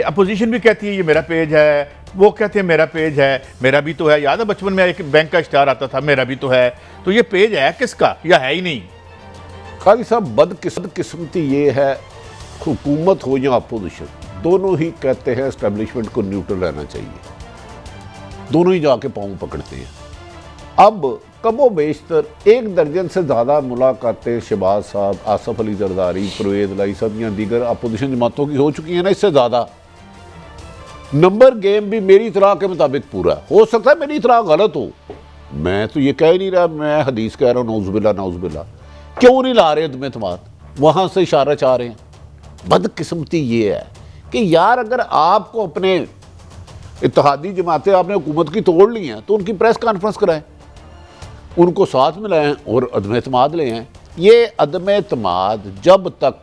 Speaker 1: अपोजिशन भी कहती है ये मेरा पेज है, वो कहते हैं मेरा पेज है, मेरा भी तो है। याद है बचपन में एक बैंक का इश्तिहार आता था, मेरा भी तो है। तो ये पेज है किसका या है ही नहीं?
Speaker 5: काजी साहब, बदकिस्मती ये है, हुकूमत हो या अपोजिशन, दोनों ही कहते हैं एस्टेब्लिशमेंट को न्यूट्रल रहना चाहिए। दोनों ही जाके पाँव पकड़ते हैं। अब कमो बेशतर 1 दर्जन से ज़्यादा मुलाकातें शहबाज साहब, आसफ अली जरदारी, परवेज़ लाई साहब या दीगर अपोजिशन जमातों की हो चुकी हैं ना। इससे ज़्यादा नंबर गेम भी मेरी इतला के मुताबिक पूरा हो सकता है, मेरी इतला गलत हो। मैं तो ये कह ही नहीं रहा, मैं हदीस कह रहा हूँ, नौज़ुबिल्लाह। क्यों नहीं ला रहे अदम एतमाद? वहाँ से इशारा चाह रहे हैं। बदकिस्मती ये है कि यार, अगर आपको अपने इत्तेहादी जमातें आपने हुकूमत की तोड़ ली हैं तो उनकी प्रेस कॉन्फ्रेंस कराएं, उनको साथ में लाएं और अदम एतमाद ले आएं। ये अदम एतमाद जब तक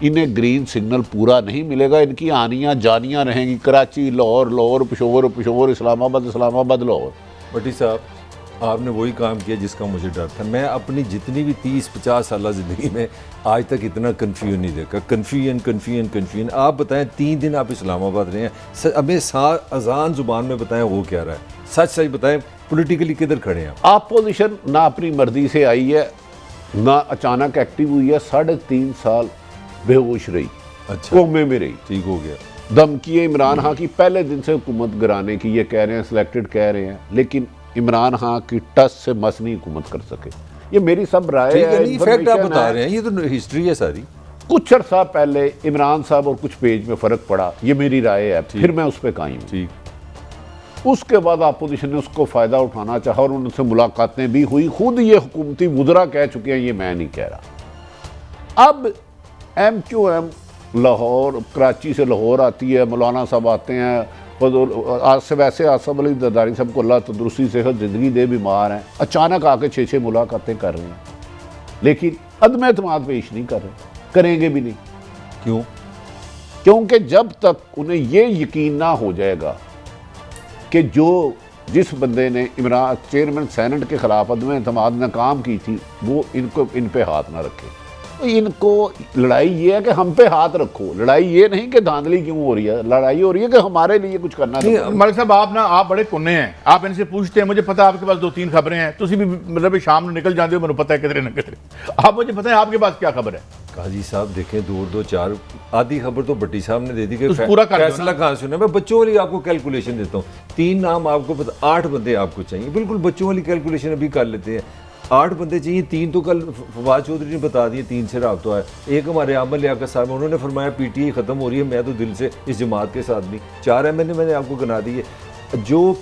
Speaker 5: इन्हें ग्रीन सिग्नल पूरा नहीं मिलेगा, इनकी आनियाँ जानियाँ रहेंगी। कराची, लाहौर, पेशोवर, इस्लामाबाद, लाहौर।
Speaker 4: भट्टी साहब, आपने वही काम किया जिसका मुझे डर था। मैं अपनी जितनी भी 30-50 साल ज़िंदगी में आज तक इतना कन्फ्यूजन नहीं देखा। कन्फ्यूजन। आप बताएं 3 दिन आप इस्लामाबाद रहे हैं, हमें अजान ज़ुबान में बताएं वो क्या रहा है, सच बताएं पॉलिटिकली किधर खड़े हैं आप?
Speaker 5: अपोजिशन ना अपनी मर्जी से आई है ना अचानक एक्टिव हुई है, 3.5 साल बेहोश रही,
Speaker 4: अच्छा,
Speaker 5: कोमे में रही,
Speaker 4: ठीक हो गया।
Speaker 5: धमकी इमरान खान की पहले दिन से हुकूमत गिराने की, ये कह रहे हैं सिलेक्टेड कह रहे हैं, लेकिन इमरान खान की टच से मस नहीं हुकूमत कर सके। ये मेरी सब राय है,
Speaker 4: फैक्ट आप बता रहे हैं, ये तो हिस्ट्री है सारी।
Speaker 5: कुछ अर्सा पहले इमरान साहब और कुछ पेज में फर्क पड़ा, ये मेरी राय है, फिर मैं उस पर कायम हूं।
Speaker 4: ठीक।
Speaker 5: उसके बाद अपोजिशन ने उसको फायदा उठाना चाहा और उनसे मुलाकातें भी हुई, खुद ये हुकूमती वुज़रा कह चुके हैं, ये मैं नहीं कह रहा। अब MQM लाहौर, कराची से लाहौर आती है, मौलाना साहब आते हैं, आज से वैसे आसफ अली जरदारी साहब को अल्लाह तंदुरुस्ती सेहत ज़िंदगी दे, बीमार हैं, अचानक आके 6-6 मुलाकातें कर रहे हैं, लेकिन अदम एतमाद पेश नहीं कर रहे, करेंगे भी नहीं।
Speaker 4: क्यों?
Speaker 5: क्योंकि जब तक उन्हें ये यकीन ना हो जाएगा कि जिस बंदे ने इमरान चेयरमैन सेनेट के खिलाफ अदम एतमाद नाकाम की थी, वो इन पे हाथ ना रखे। इनको लड़ाई ये है कि हम पे हाथ रखो, लड़ाई ये नहीं कि धांधली क्यों हो रही है, लड़ाई हो रही है कि हमारे लिए कुछ करना है।
Speaker 1: मलिक साहब आप बड़े कुन्ने हैं, आप इनसे पूछते हैं, मुझे पता है आपके पास 2-3 खबरें हैं, तुम भी मतलब शाम में निकल जाते हो, मैंने पता है कितने न कितने, आप मुझे पता है आपके पास क्या खबर है।
Speaker 4: काजी साहब देखें, 2-4 आधी खबर तो भट्टी साहब ने दे दी कि
Speaker 1: पूरा
Speaker 4: फैसला कहाँ से होना। मैं बच्चों वाली आपको कैलकुलेशन देता हूँ, 3 नाम आपको पता, 8 बंदे आपको चाहिए, बिल्कुल बच्चों वाली कैलकुलेशन अभी कर लेते हैं। 8 बंदे चाहिए, 3 तो कल फवाद चौधरी ने बता दिए, 3 से राब्ता है। एक हमारे आमल लियाकत साहब, उन्होंने फरमाया PTI ख़त्म हो रही है, मैं तो दिल से इस जमात के साथ भी। 4 MNA मैंने आपको गिना दिए। जो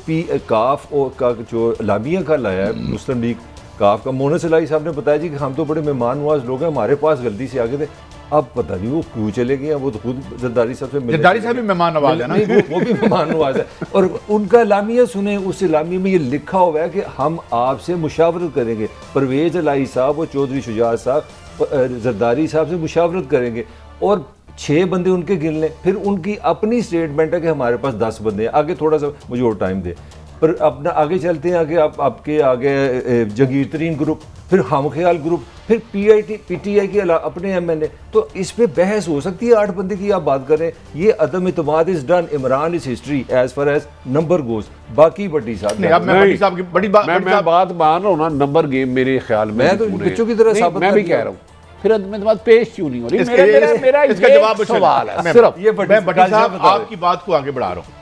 Speaker 4: काफ का जो लामिया का लाया है मुस्लिम लीग काफ का, मोहन सलाई साहब ने बताया जी कि हम तो बड़े मेहमान नवाज लोग हैं, हमारे पास गलती से आगे थे। अब पता नहीं वो क्यों चले गए, वो तो खुद जरदारी साहब से
Speaker 1: जरदारी साहब भी मेहमान नवाज है ना,
Speaker 4: वो भी मेहमान नवाज है। और उनका लामिया सुने, उस लामिया में ये लिखा हुआ है कि हम आपसे मुशावरत करेंगे। परवेज इलाही साहब और चौधरी शुजात साहब जरदारी साहब से मुशावरत करेंगे, और 6 बंदे उनके गिन लें। फिर उनकी अपनी स्टेटमेंट है कि हमारे पास 10 बंदे हैं, आगे थोड़ा सा मुझे और टाइम दे। पर अपना आगे चलते हैं, आगे आपके आगे जगीर तरीन ग्रुप, फिर हम ख्याल ग्रुप, फिर PTI के अपने MNA। तो इस पे बहस हो सकती है। 8 बंदे की आप बात करें, ये अदम इत्मीनान is done, Imran is history as far as number goes. बाकी भट्टी साहब
Speaker 5: मैं बात मान रहा हूँ ना, नंबर गेम मेरे ख्याल में
Speaker 4: मैं तो बच्चों की तरह
Speaker 5: मैं भी कह रहा हूँ, फिर अदम इत्मीनान पेश क्यों नहीं हो रही? मेरा
Speaker 1: इसका जवाब सवाल है सिर्फ। मैं भट्टी साहब आपकी बात को आगे बढ़ा रहा हूँ।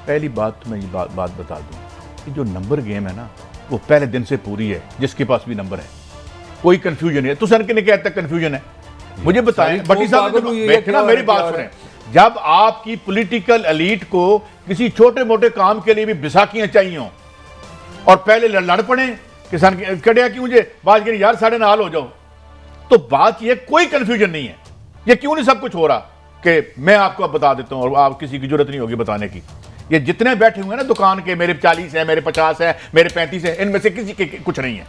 Speaker 1: पहली बात तो मैं ये बात बता दूँ कि जो नंबर गेम है ना, वो पहले दिन से पूरी है, जिसके पास भी नंबर है, कोई कंफ्यूजन नहीं है। तो सर के क्या तक कंफ्यूजन है, मुझे बताएं। भट्टी साहब देखना, मेरी बात सुने, जब आपकी पॉलिटिकल एलीट को किसी छोटे मोटे काम के लिए भी बिसाखियां चाहिए हों और पहले लड़ पड़े कि सन कड़िया क्यों मुझे बात करी यार 9:30 हो जाओ, तो बात ये कोई कंफ्यूजन नहीं है। ये क्यों नहीं सब कुछ हो रहा कि मैं आपको अब बता देता हूं और आप किसी की जरूरत नहीं होगी बताने की। ये जितने बैठे हुए हैं ना दुकान के, मेरे 40 है, मेरे 50 है, मेरे 35 है, इनमें से किसी के कुछ नहीं है।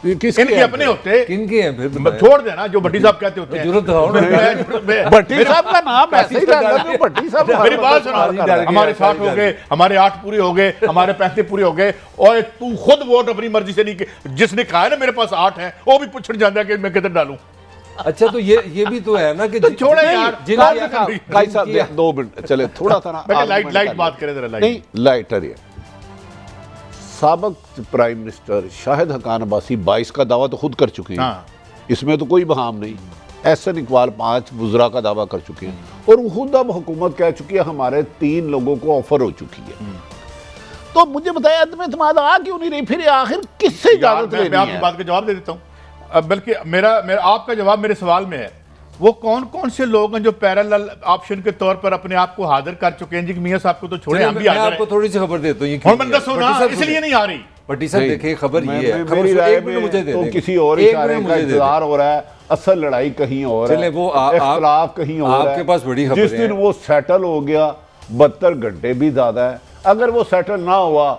Speaker 1: इनके अपने होते,
Speaker 4: किनके हैं फिर
Speaker 1: छोड़ देना जो भट्टी साहब कहते होते हैं।
Speaker 5: भट्टी साहब का नाम ऐसे ही लगा दो, भट्टी साहब।
Speaker 1: मेरी बात सुनो, हमारे 60 हो गए, हमारे 8 पूरे हो गए, हमारे 35 पूरे हो गए, और तू खुद वोट अपनी मर्जी से नहीं, जिसने कहा है ना मेरे पास 8 है, वो भी पूछने जाता है कि मैं किधर डालूं।
Speaker 4: अच्छा, तो ये भी तो है ना कि
Speaker 1: छोड़े यार,
Speaker 5: 2 मिनट चले, थोड़ा सा ना
Speaker 1: लाइट बात करें जरा,
Speaker 5: नहीं लाइटर है। साबिक प्राइम मिनिस्टर शाहिद हकान अब्बासी 22 का दावा तो खुद कर चुके हैं, इसमें तो कोई बहाम नहीं। एहसन इकबाल 5 वुज़रा का दावा कर चुके हैं, और वो खुद अब हुकूमत कह चुकी है हमारे 3 लोगों को ऑफर हो चुकी है। तो मुझे बताया अदम इत्मीनान आ क्यों नहीं रही? फिर आखिर किससे इजाजत लेनी है?
Speaker 1: मैं आपकी बात का जवाब दे देता हूँ, बल्कि मेरा आपका जवाब मेरे सवाल में है। वो कौन कौन से लोग हैं जो पैरेलल ऑप्शन के तौर पर अपने आप को हाजिर कर चुके हैं? जी मियां साहब को तो छोड़े, हम भी हाजिर हैं।
Speaker 4: आपको थोड़ी सी खबर देता हूं,
Speaker 1: इसलिए नहीं आ रही।
Speaker 4: भट्टी साहब देखिए, खबर ये है,
Speaker 5: मेरी राय में तो किसी और इशारे का इंतजार हो रहा है, असल लड़ाई कहीं और है,
Speaker 4: वो
Speaker 5: इख्तिलाफ कहीं और है।
Speaker 4: आपके पास बड़ी खबर है।
Speaker 5: जिस दिन वो सेटल हो गया, 72 घंटे भी ज्यादा है। अगर वो सेटल ना हुआ,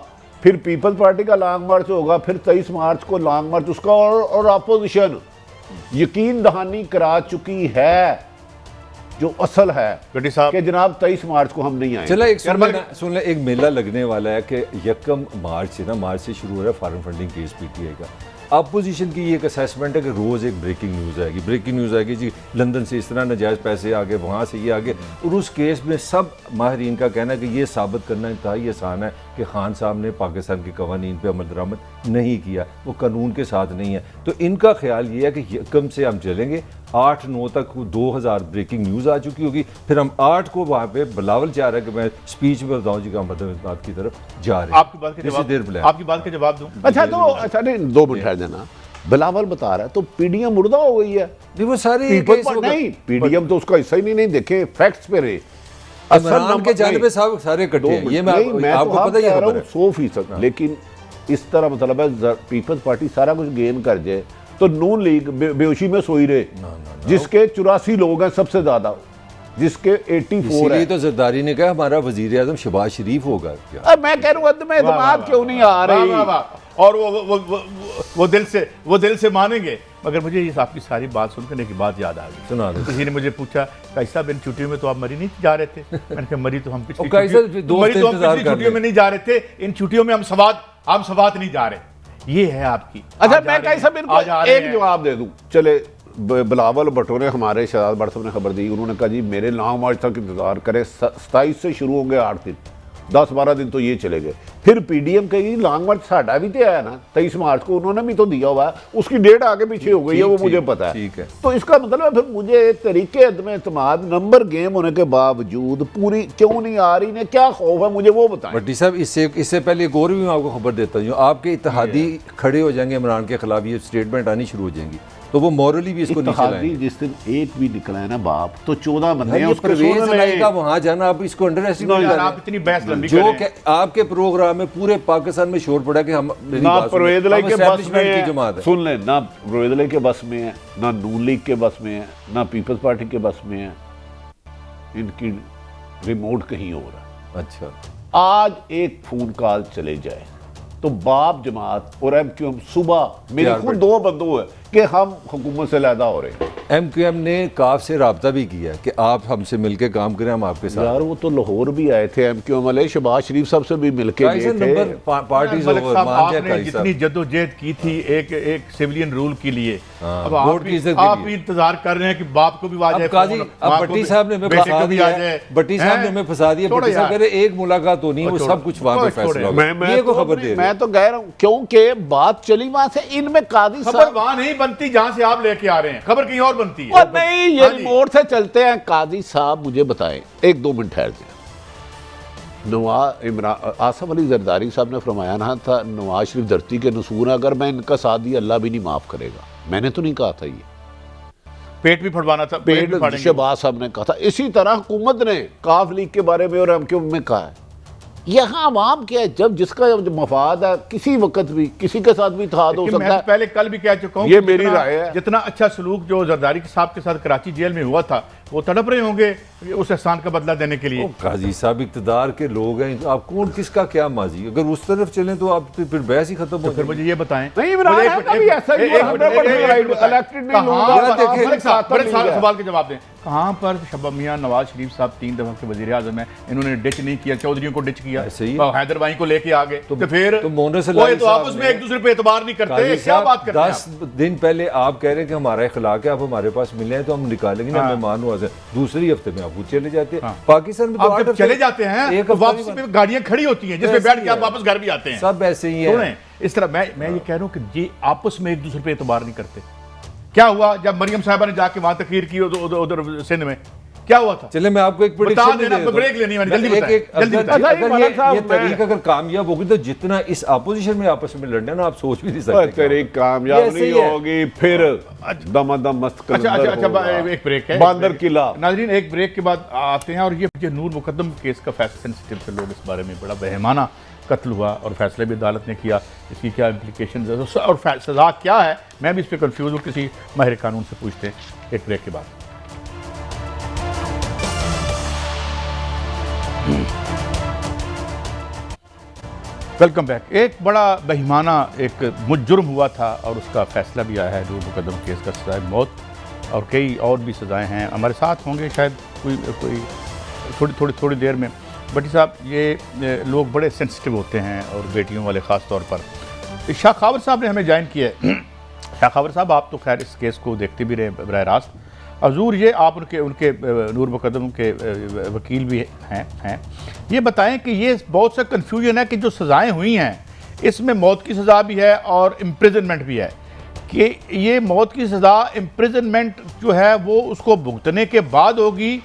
Speaker 5: फिर पीपल्स पार्टी का लॉन्ग मार्च होगा, फिर 23 मार्च को लॉन्ग मार्च उसका, और अपोजिशन यकीन दहानी करा चुकी है जो असल है
Speaker 1: गड्डी साहब
Speaker 5: कि जनाब 23 मार्च को हम नहीं आए।
Speaker 4: चलो एक
Speaker 1: यार,
Speaker 4: सुन ले, एक मेला लगने वाला है कि 1 मार्च से मार्च से शुरू हो रहा है फॉरेन फंडिंग केस पीटीआई का। अपोजिशन की ये एक असेसमेंट है कि रोज़ एक ब्रेकिंग न्यूज़ आएगी जी, लंदन से इस तरह नाजायज़ पैसे आ गए, वहाँ से ये आ गए, और उस केस में सब माहरीन का कहना है कि ये साबित करना इंतहाई आसान है कि खान साहब ने पाकिस्तान के कवानीन पर अमल दरामद नहीं किया, वो कानून के साथ नहीं है। तो इनका ख्याल ये है कि कम से हम चलेंगे 8-9 तक 2000 ब्रेकिंग न्यूज़ आ चुकी होगी, फिर हम 8 को वहाँ पे बिलावल चाह रहा है कि मैं स्पीच में बताऊँ जी का बात की तरफ जा रहे हैं।
Speaker 1: आपकी बात का जवाब दूं।
Speaker 5: अच्छा तो अच्छा नहीं 2 मिनट ठहर जाना, बिलावल बता रहा है तो पीडीएम मुर्दा हो गई है।
Speaker 4: वो सारी
Speaker 5: नहीं, पीडीएम तो उसका हिस्सा ही नहीं देखे, फैक्ट्स पे रहे।
Speaker 4: इमरान के जानिब साहब सारे कट्टे हैं, ये मैं आपको पता ही है
Speaker 5: 100%। लेकिन इस तरह मतलब है पीपल्स पार्टी सारा कुछ गेन कर जाए तो नून लीग बेहोशी में सोई रहे, जिसके 84 लोग हैं सबसे ज्यादा, जिसके 84 है।
Speaker 4: तो जरदारी ने कहा हमारा वजीर आजम शहबाज शरीफ होगा क्या?
Speaker 5: अब मैं कह रहा हूँ एतमाद क्यों नहीं आ रही?
Speaker 1: और वो दिल से मानेंगे। मगर मुझे ये आपकी सारी बात सुनने की बात याद आ गई।
Speaker 4: सुना दो।
Speaker 1: किसी ने मुझे पूछा काजी साहब इन छुट्टियों में तो आप मरी नहीं जा रहे थे? मैंने कहा मरी तो हम पिछली जा रहे थे, इन छुट्टियों में हम सवात नहीं जा रहे। ये है आपकी।
Speaker 5: अच्छा मैं काजी साहब इनको एक जवाब दे दूं। चले बिलावल भुट्टो ने हमारे शहजाद भट्ट साहब ने खबर दी, उन्होंने कहा जी मेरे लॉन्ग मार्च तक इंतजार करें, 27 से शुरू होंगे 8 दिन, 10-12 दिन तो ये चले गए। फिर पीडीएम कहेगी लॉन्ग मार्च साडा भी तो आया ना 23 मार्च को, उन्होंने भी तो दिया हुआ है, उसकी डेट आगे पीछे हो गई है, वो मुझे पता है। तो इसका मतलब है फिर मुझे तरीके अदम एतमाद नंबर गेम होने के बावजूद पूरी क्यों नहीं आ रही ने, क्या खौफ है मुझे वो बताएं।
Speaker 4: भट्टी साहब इससे पहले एक और भी मैं आपको खबर देता हूँ, आपके इत्तेहादी खड़े हो जाएंगे इमरान के खिलाफ, ये स्टेटमेंट आनी शुरू हो जाएंगी, तो वो मॉरली भी इसको नीचे लाएंगे।
Speaker 5: जिस दिन एक भी निकला है ना बाप तो 14 बंदे हैं उसके
Speaker 4: परवेज का वहां जाना, आप इसको अंडर एस्टिमेट कर
Speaker 1: आप इतनी बहस लंबी
Speaker 4: जो आपके प्रोग्राम में पूरे पाकिस्तान में शोर पड़ा कि हम
Speaker 5: ना परवेज लाई के बस में
Speaker 4: की जमात है,
Speaker 5: सुन ले, ना परवेज लाई के बस में है, ना नून लीग के बस में है, ना पीपल्स पार्टी के बस में है, इनकी रिमोट कहीं हो रहा।
Speaker 4: अच्छा
Speaker 5: आज एक फोन कॉल चले जाए तो बाप जमात और एमक्यूएम सुबह मेरे खुद 2 बंदों है कि हम हुकूमत से लैदा हो रहे हैं।
Speaker 4: एमक्यूएम ने काफ से राब्ता भी किया कि आप हमसे मिलके काम करें, हम आपके साथ।
Speaker 5: यार वो तो लाहौर भी आए थे एमक्यूएम वाले, शहबाज शरीफ साहब से भी मिलके गए थे।
Speaker 1: आपने जितनी जद्दोजहद की थी एक सिविलियन रूल के लिए, अब आप भी इंतजार कर रहे हैं कि बाप को भी आ जाए।
Speaker 4: भट्टी साहब ने हमें फंसा दिया। भट्टी साहब कह रहे एक मुलाकात होनी है, वो सब कुछ वहां पे फैसला होगा।
Speaker 5: मैं तो कह रहा हूँ क्योंकि बात चली वहां से, इनमें कादी
Speaker 1: खबर वहां नहीं बनती जहां से आप लेके आ रहे हैं, खबर कहीं और बनती है।
Speaker 5: और नहीं ये रिमोट से चलते हैं। काजी साहब मुझे बताएं, 1-2 मिनट ठहर जाए। नवाज इमरान आसफ अली जरदारी साहब ने फरमाया ना था नवाज शरीफ धरती के नसूर, अगर मैं इनका साथ दिया अल्लाह भी नहीं माफ करेगा। मैंने तो नहीं कहा था, ये
Speaker 1: पेट भी फटवाना था,
Speaker 5: पेट शहबाज साहब ने कहा था। इसी तरह हुकूमत ने काफ लीग के बारे में और एमक्यूएम में कहा है। यहाँ आवाम क्या है, जब जिसका मफाद है किसी वक्त भी किसी के साथ भी इत्तेहाद हो सकता है।
Speaker 1: पहले कल भी कह चुका हूँ,
Speaker 5: ये मेरी राय है।
Speaker 1: जितना अच्छा सलूक जो जरदारी साहब के साथ कराची जेल में हुआ था, वो तड़प रहे होंगे उस एहसान का बदला देने के लिए।
Speaker 4: काजी साहब इक़्तिदार के लोग हैं, तो आप कौन किसका क्या माजी, अगर उस तरफ चलें तो आप फिर बहस ही खत्म हो।
Speaker 1: फिर मुझे ये बताएं, सवाल के जवाब दें, कहाँ पर शहबाज मियां नवाज शरीफ साहब 3 दफा के वजीर आजम है, इन्होंने डिच नहीं किया, चौधरियों को डिच किया, हैदर भाई को लेके आ गए, तो फिर तो आपस में एक दूसरे पे एतबार नहीं करते। क्या बात करते हैं?
Speaker 4: 10 दिन पहले आप कह रहे हैं कि हमारा इखलाक है, आप हमारे पास मिले हैं तो हम निकालेंगे ना, मेहमान हुआ से दूसरे हफ्ते में आप चले जाते हैं। पाकिस्तान में
Speaker 1: आप जब चले जाते हैं तो वापसी में गाड़ियां खड़ी होती हैं जिसमें बैठ के आप वापस घर भी आते हैं।
Speaker 4: सब ऐसे ही है।
Speaker 1: इस तरह मैं ये कह रहा हूं कि ये आपस में एक दूसरे पे एतबार नहीं करते। क्या हुआ जब मरियम साहबा ने जाके वहां तकरीर की उधर सिंध में, क्या हुआ था?
Speaker 4: चले मैं आपको एक प्रेडिक्शन देता हूं,
Speaker 1: ब्रेक लेनी है, जल्दी बताएं।
Speaker 4: ये तरीका अगर कामयाब होगी तो जितना इस अपोजिशन में आपस में लड़ना ना, आप सोच भी नहीं सकते।
Speaker 5: तरीक कामयाब नहीं होगी, फिर दमादम मस्त।
Speaker 1: अच्छा, एक ब्रेक है,
Speaker 5: बंदर किला।
Speaker 1: नाज़रीन एक ब्रेक के बाद आते हैं। और ये नूर मुकद्दम केस का फैसला सेंसिटिव थे लोग, इस बारे में बड़ा बेहमाना कत्ल हुआ और फैसला भी अदालत ने किया, इसकी क्या इम्प्लीकेशन और सजा क्या है, मैं भी इस पर कन्फ्यूज हूँ। किसी माहिर कानून से पूछते हैं एक ब्रेक के बाद। Welcome back. एक बड़ा बेईमाना एक जुर्म हुआ था और उसका फैसला भी आया है, नूर मुकद्दम केस का सजाए मौत। और कई और भी सज़ाएँ हैं। हमारे साथ होंगे शायद कोई थोड़ी देर में। भट्टी साहब, ये लोग बड़े सेंसिटिव होते हैं और बेटियों वाले ख़ास तौर पर। शाह खावर साहब ने हमें ज्वाइन किया है। शाह खावर साहब, आप तो खैर इस केस को देखते भी रहे बराह रास्त। हजूर, ये आप उनके नूर मुकद्दम के वकील भी हैं, ये बताएं कि ये बहुत सा कन्फ्यूजन है कि जो सज़ाएँ हुई हैं इसमें मौत की सज़ा भी है और इम्प्रिजनमेंट भी है, कि ये मौत की सज़ा इम्प्रिजनमेंट जो है वो उसको भुगतने के बाद होगी,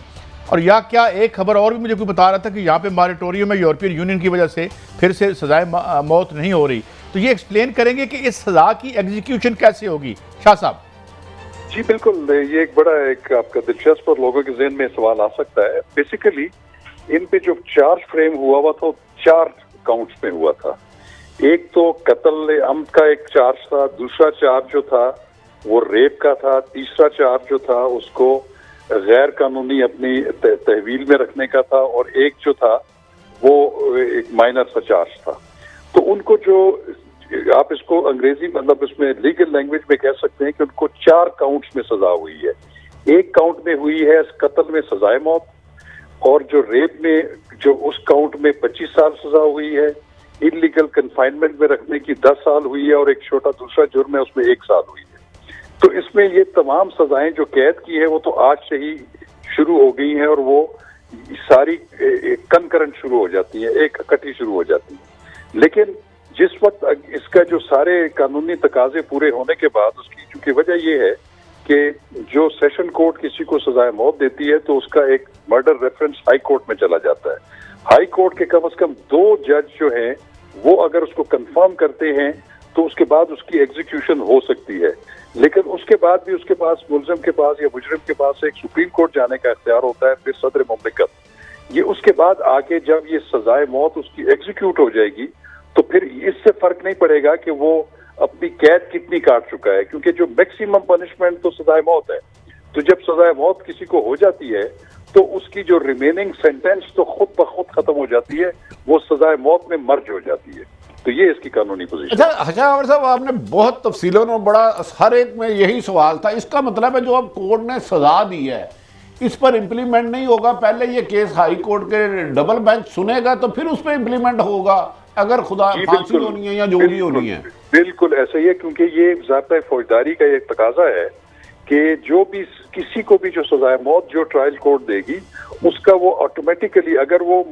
Speaker 1: और या क्या एक खबर और भी मुझे कोई बता रहा था कि यहाँ पे मॉरेटोरियम में यूरोपियन यूनियन की वजह से फिर से सज़ाए मौत नहीं हो रही। तो ये एक्सप्लेन करेंगे कि इस सज़ा की एग्जीक्यूशन कैसे होगी शाह साहब?
Speaker 6: जी बिल्कुल, ये एक बड़ा आपका दिलचस्प और लोगों के ज़हन में सवाल आ सकता है। बेसिकली इन पे जो चार्ज फ्रेम हुआ था 4 काउंट्स में हुआ था। एक तो कत्ल अम्द का एक चार्ज था, दूसरा चार्ज जो था वो रेप का था, तीसरा चार्ज जो था उसको गैर कानूनी अपनी तहवील में रखने का था, और एक जो था वो एक माइनर सा चार्ज था। तो उनको जो आप इसको अंग्रेजी मतलब इसमें लीगल लैंग्वेज में कह सकते हैं कि उनको 4 काउंट्स में सजा हुई है। एक काउंट में हुई है कत्ल में सजाए मौत, और जो रेप में जो उस काउंट में 25 साल सजा हुई है, इलीगल कन्फाइनमेंट में रखने की 10 साल हुई है, और एक छोटा दूसरा जुर्म है उसमें 1 साल हुई है। तो इसमें ये तमाम सजाएं जो कैद की है वो तो आज से ही शुरू हो गई हैं, और वो सारी कंकरेंट शुरू हो जाती है, एक इकट्ठी शुरू हो जाती है। लेकिन जिस वक्त इसका जो सारे कानूनी तकाजे पूरे होने के बाद उसकी चूंकि वजह ये है कि जो सेशन कोर्ट किसी को सजाए मौत देती है तो उसका एक मर्डर रेफरेंस हाई कोर्ट में चला जाता है। हाई कोर्ट के कम से कम 2 जज जो हैं वो अगर उसको कंफर्म करते हैं तो उसके बाद उसकी एग्जीक्यूशन हो सकती है। लेकिन उसके बाद भी उसके पास मुलजिम के पास या मुजरिम के पास एक सुप्रीम कोर्ट जाने का इख्तियार होता है, फिर सदर मुमलिकत। ये उसके बाद आके जब ये सजाए मौत उसकी एग्जीक्यूट हो जाएगी तो फिर इससे फर्क नहीं पड़ेगा कि वो अपनी कैद कितनी काट चुका है, क्योंकि जो मैक्सिमम पनिशमेंट तो सजाए मौत है। तो जब सजाए मौत किसी को हो जाती है तो उसकी जो रिमेनिंग सेंटेंस तो खुद ब खुद खत्म हो जाती है, वो सजाए मौत में मर्ज हो जाती है। तो ये इसकी कानूनी पोजीशन।
Speaker 5: अच्छा शाह साहब, आपने बहुत तफसीलों में बड़ा हर एक में यही सवाल था। इसका मतलब है जो अब कोर्ट ने सजा दी है इस पर इम्प्लीमेंट नहीं होगा, पहले ये केस हाई कोर्ट के डबल बेंच सुनेगा तो फिर उस पर इम्प्लीमेंट होगा अगर खुदा फांसी होनी है या जो भी होनी है?
Speaker 6: बिल्कुल ऐसा ही है, क्योंकि ये ज़ाब्ता फौजदारी का एक तकाजा है कि जो भी किसी को भी जो सजाए मौत जो ट्रायल कोर्ट देगी उसका वो ऑटोमेटिकली, अगर वो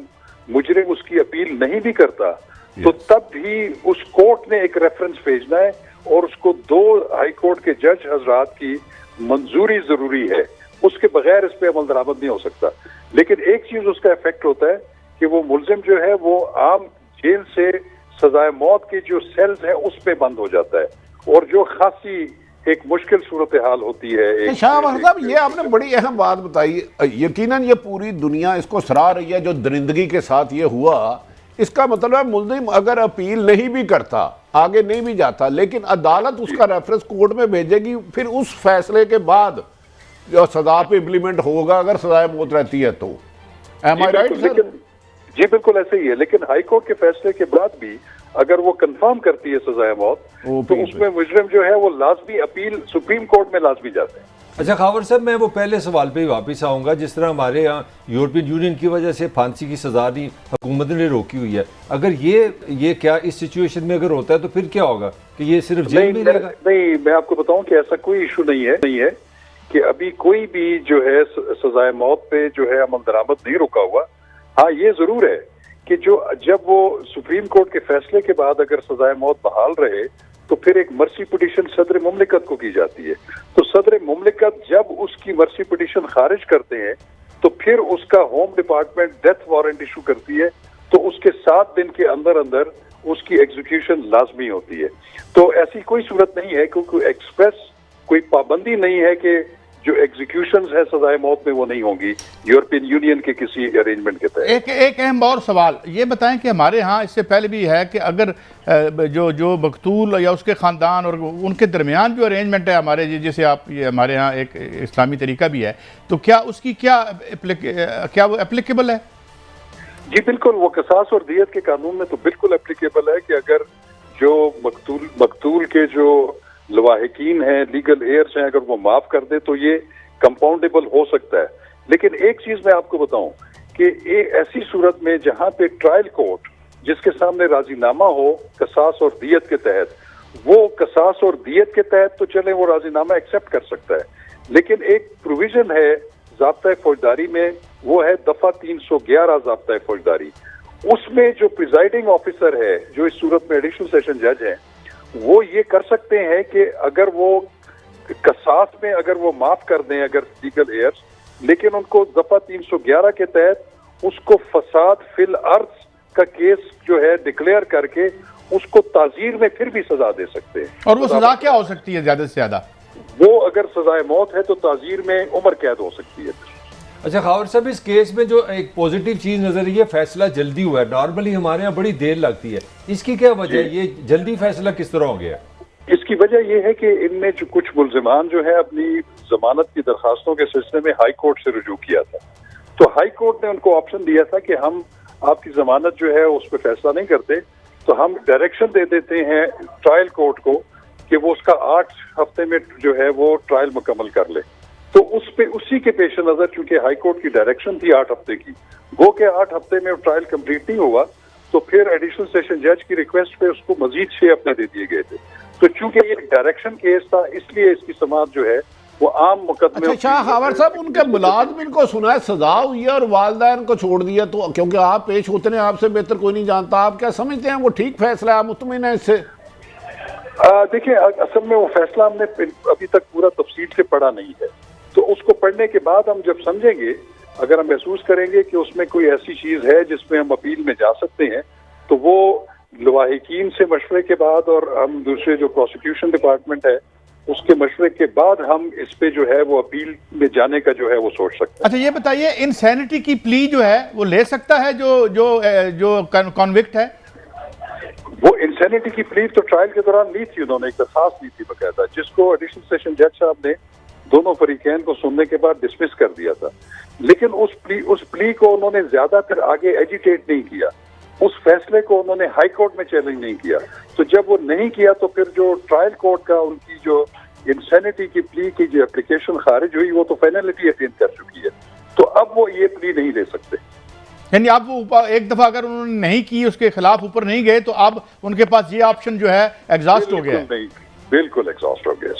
Speaker 6: मुजरिम उसकी अपील नहीं भी करता तो तब भी उस कोर्ट ने एक रेफरेंस भेजना है और उसको 2 हाई कोर्ट के जज हजरात की मंजूरी जरूरी है, उसके बगैर इस पे अमल दरामद नहीं हो सकता। लेकिन एक चीज उसका इफेक्ट होता है कि वो मुलजिम जो है वो आम जेल से सजाए मौत के जो सेल्स है उस पे बंद हो जाता है, और जो खासी एक मुश्किल सूरत हाल होती है।
Speaker 5: शाह साहब, ये आपने बड़ी अहम बात बताई। यकीनन ये पूरी दुनिया इसको सराह रही है जो दरिंदगी के साथ ये हुआ। इसका मतलब है मुल्जिम अगर अपील नहीं भी करता, आगे नहीं भी जाता, लेकिन अदालत उसका रेफरेंस कोर्ट में भेजेगी, फिर उस फैसले के बाद जो सजा पे इम्प्लीमेंट होगा अगर सजाए मौत रहती है तो। M I right sir?
Speaker 6: जी बिल्कुल ऐसे ही है, लेकिन हाई कोर्ट के फैसले के बाद भी अगर वो कंफर्म करती है सजाए मौत तो उसमें मुजरिम जो है वो लाजमी अपील सुप्रीम कोर्ट में लाजमी जाते हैं।
Speaker 4: अच्छा खावर साहब, मैं वो पहले सवाल पे ही वापस आऊँगा। जिस तरह हमारे यहाँ यूरोपियन यूनियन की वजह से फांसी की सजा नहीं हुकूमत ने रोकी हुई है, अगर ये क्या इस सिचुएशन में अगर होता है तो फिर क्या होगा कि ये सिर्फ जेल में रहेगा?
Speaker 6: नहीं, मैं आपको बताऊं कि ऐसा कोई इशू नहीं है कि अभी कोई भी जो है सजाए मौत पे जो है अमल दरामद नहीं रुका हुआ। हाँ, ये जरूर है कि जब वो सुप्रीम कोर्ट के फैसले के बाद अगर सजाए मौत बहाल रहे तो फिर एक मर्सी पिटीशन सदर मुमलिकत को की जाती है। तो सदर मुमलिकत जब उसकी मर्सी पिटीशन खारिज करते हैं तो फिर उसका home department death warrant issue करती है, तो उसके 7 दिन के अंदर अंदर उसकी एग्जीक्यूशन लाजमी होती है। तो ऐसी कोई सूरत नहीं है, क्योंकि एक्सप्रेस कोई पाबंदी नहीं है कि जो एग्जीक्यूशंस है सजाए मौत में वो नहीं होंगी यूरोपियन यूनियन के किसी अरेंजमेंट के तहत। एक
Speaker 1: अहम और सवाल ये बताएं कि हमारे यहाँ इससे पहले भी है कि अगर जो मकतूल या उसके ख़ानदान और उनके दरमियान जो अरेंजमेंट है हमारे, जैसे आप ये हमारे यहाँ एक इस्लामी तरीका भी है, तो क्या उसकी क्या वो एप्लीकेबल है?
Speaker 6: जी बिल्कुल, वो कसास और दियत के कानून में तो बिल्कुल एप्लीकेबल है कि अगर जो मकतूल के जो लवाहिकीन हैं, लीगल एयर्स हैं, अगर वो माफ कर दे तो ये कंपाउंडेबल हो सकता है। लेकिन एक चीज मैं आपको बताऊं कि एक ऐसी सूरत में जहां पे ट्रायल कोर्ट जिसके सामने राजीनामा हो कसास और दियत के तहत, वो कसास और दियत के तहत तो चले वो राजीनामा एक्सेप्ट कर सकता है, लेकिन एक प्रोविजन है ज़ाब्ता फौजदारी में, वो है दफा 311 ज़ाब्ता फौजदारी। उसमें जो प्रिजाइडिंग ऑफिसर है, जो इस सूरत में एडिशनल सेशन जज है, वो ये कर सकते हैं कि अगर वो कसास में अगर वो माफ कर दें अगर लीगल एयर्स, लेकिन उनको दफा 311 के तहत उसको फसाद फिल अर्थ का केस जो है डिक्लेयर करके उसको ताजीर में फिर भी सजा दे सकते हैं।
Speaker 1: और वो सजा क्या हो सकती है ज्यादा से ज्यादा?
Speaker 6: वो अगर सजाए मौत है तो ताजीर में उम्र कैद हो सकती है।
Speaker 4: अच्छा खावर साहब, इस केस में जो एक पॉजिटिव चीज नजर आई है, फैसला जल्दी हुआ है। नॉर्मली हमारे यहाँ बड़ी देर लगती है, इसकी क्या वजह है? ये जल्दी फैसला किस तरह हो गया?
Speaker 6: इसकी वजह यह है कि इनमें जो कुछ मुल्जिमान जो है अपनी जमानत की दरखास्तों के सिलसिले में हाई कोर्ट से रुजू किया था, तो हाई कोर्ट ने उनको ऑप्शन दिया था कि हम आपकी जमानत जो है उस पर फैसला नहीं करते, तो हम डायरेक्शन दे देते हैं ट्रायल कोर्ट को कि वो उसका 8 हफ्ते में जो है वो ट्रायल मुकम्मल कर ले। तो उस पे उसी के पेश नजर चूंकि हाई कोर्ट की डायरेक्शन थी 8 हफ्ते की, वो के 8 हफ्ते में ट्रायल कंप्लीट नहीं हुआ, तो फिर एडिशनल सेशन जज की रिक्वेस्ट पे उसको मजीद 6 हफ्ते दे दिए गए थे। तो चूंकि ये डायरेक्शन केस था, इसलिए इसकी समाअत जो है वो आम मुकदमे।
Speaker 5: अच्छा शाह खावर साहब, उनके मुलाजमिन को सुना है सजा हुई है और वालिदैन को छोड़ दिया, तो क्योंकि आप पेश होते हैं, आपसे बेहतर कोई नहीं जानता, आप क्या समझते हैं वो ठीक फैसला है? आप मुतमिन हैं इससे?
Speaker 6: देखिए, असल में वो फैसला हमने अभी तक पूरा तफसील से पढ़ा नहीं है, तो उसको पढ़ने के बाद हम जब समझेंगे, अगर हम महसूस करेंगे कि उसमें कोई ऐसी चीज है जिसमें हम अपील में जा सकते हैं, तो वो लवाहिकीन से मशवरे के बाद और हम दूसरे जो प्रोसिक्यूशन डिपार्टमेंट है उसके मशवरे के बाद हम इस पे जो है वो अपील में जाने का जो है वो सोच सकते हैं।
Speaker 1: अच्छा ये बताइए, इनसैनिटी की प्ली जो है वो ले सकता है जो जो जो कॉन्विक्ट है?
Speaker 6: वो इंसैनिटी की प्ली तो ट्रायल के दौरान ली थी, उन्होंने एक दरखास्त ली थी बकायदा, जिसको एडिशनल सेशन जज साहब ने दोनों फरीकैन को सुनने के बाद डिसमिस कर दिया था। लेकिन उस प्ली को उन्होंने ज्यादा फिर आगे एजिटेट नहीं किया, उस फैसले को उन्होंने हाई कोर्ट में चैलेंज नहीं किया। तो जब वो नहीं किया तो फिर जो ट्रायल कोर्ट का उनकी जो इंसैनिटी की प्ली की जो एप्लीकेशन खारिज हुई, वो तो फाइनलिटी अटेन कर चुकी है, तो अब वो ये प्ली नहीं ले सकते।
Speaker 1: यानी आप वो एक दफा अगर उन्होंने नहीं की, उसके खिलाफ ऊपर नहीं गए, तो अब उनके पास ये ऑप्शन जो है एग्जॉस्ट हो गया।
Speaker 6: नहीं, बिल्कुल एग्जॉस्ट हो गया।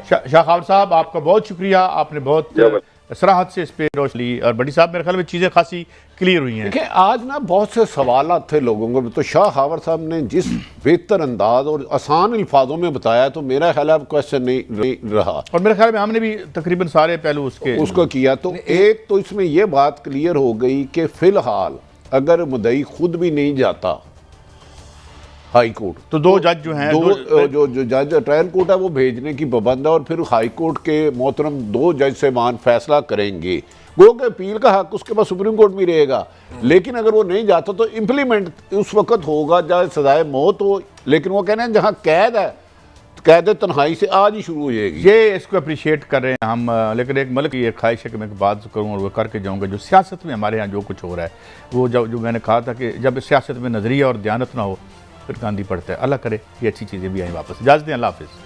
Speaker 1: शाह खावर साहब, आपका बहुत शुक्रिया, आपने बहुत सराहत से इस पे रोशनी ली, और बड़ी साहब मेरे ख्याल में चीज़ें खासी क्लियर हुई हैं।
Speaker 5: देखिए, आज ना बहुत से सवाल थे लोगों को, तो शाह खावर साहब ने जिस बेहतर अंदाज और आसान अल्फाजों में बताया, तो मेरा ख्याल है अब क्वेश्चन नहीं रहा,
Speaker 1: और मेरे ख्याल में हमने भी तकरीबन सारे पहलू उसको
Speaker 5: किया। तो एक तो इसमें यह बात क्लियर हो गई कि फिलहाल अगर मुद्दई खुद भी नहीं जाता हाई कोर्ट,
Speaker 1: तो दो जज जो हैं,
Speaker 5: जो जज ट्रायल कोर्ट है वो भेजने की पाबंद है, और फिर हाई कोर्ट के मोहतरम 2 जज साहबान फैसला करेंगे। गो के अपील का हक उसके पास सुप्रीम कोर्ट भी रहेगा, लेकिन अगर वो नहीं जाता तो इम्प्लीमेंट उस वक्त होगा जहाँ सजाए मौत हो। लेकिन वो कहने हैं जहाँ कैद है, कैद तन्हाई से आज ही शुरू हो जाएगी।
Speaker 1: ये इसको अप्रिशिएट कर रहे हैं हम, लेकिन एक मल्क की एक ख्वाहिश है कि मैं बात करूँ और वो करके जाऊँगा। जो सियासत में हमारे यहाँ जो कुछ हो रहा है, वो जो मैंने कहा था कि जब सियासत में नज़रिया और दयानत ना हो फिर गांधी पड़ता है। अल्लाह करे ये अच्छी चीज़ें भी आएँ वापस। इजाज़त दें, अल्लाह हाफ़िज़।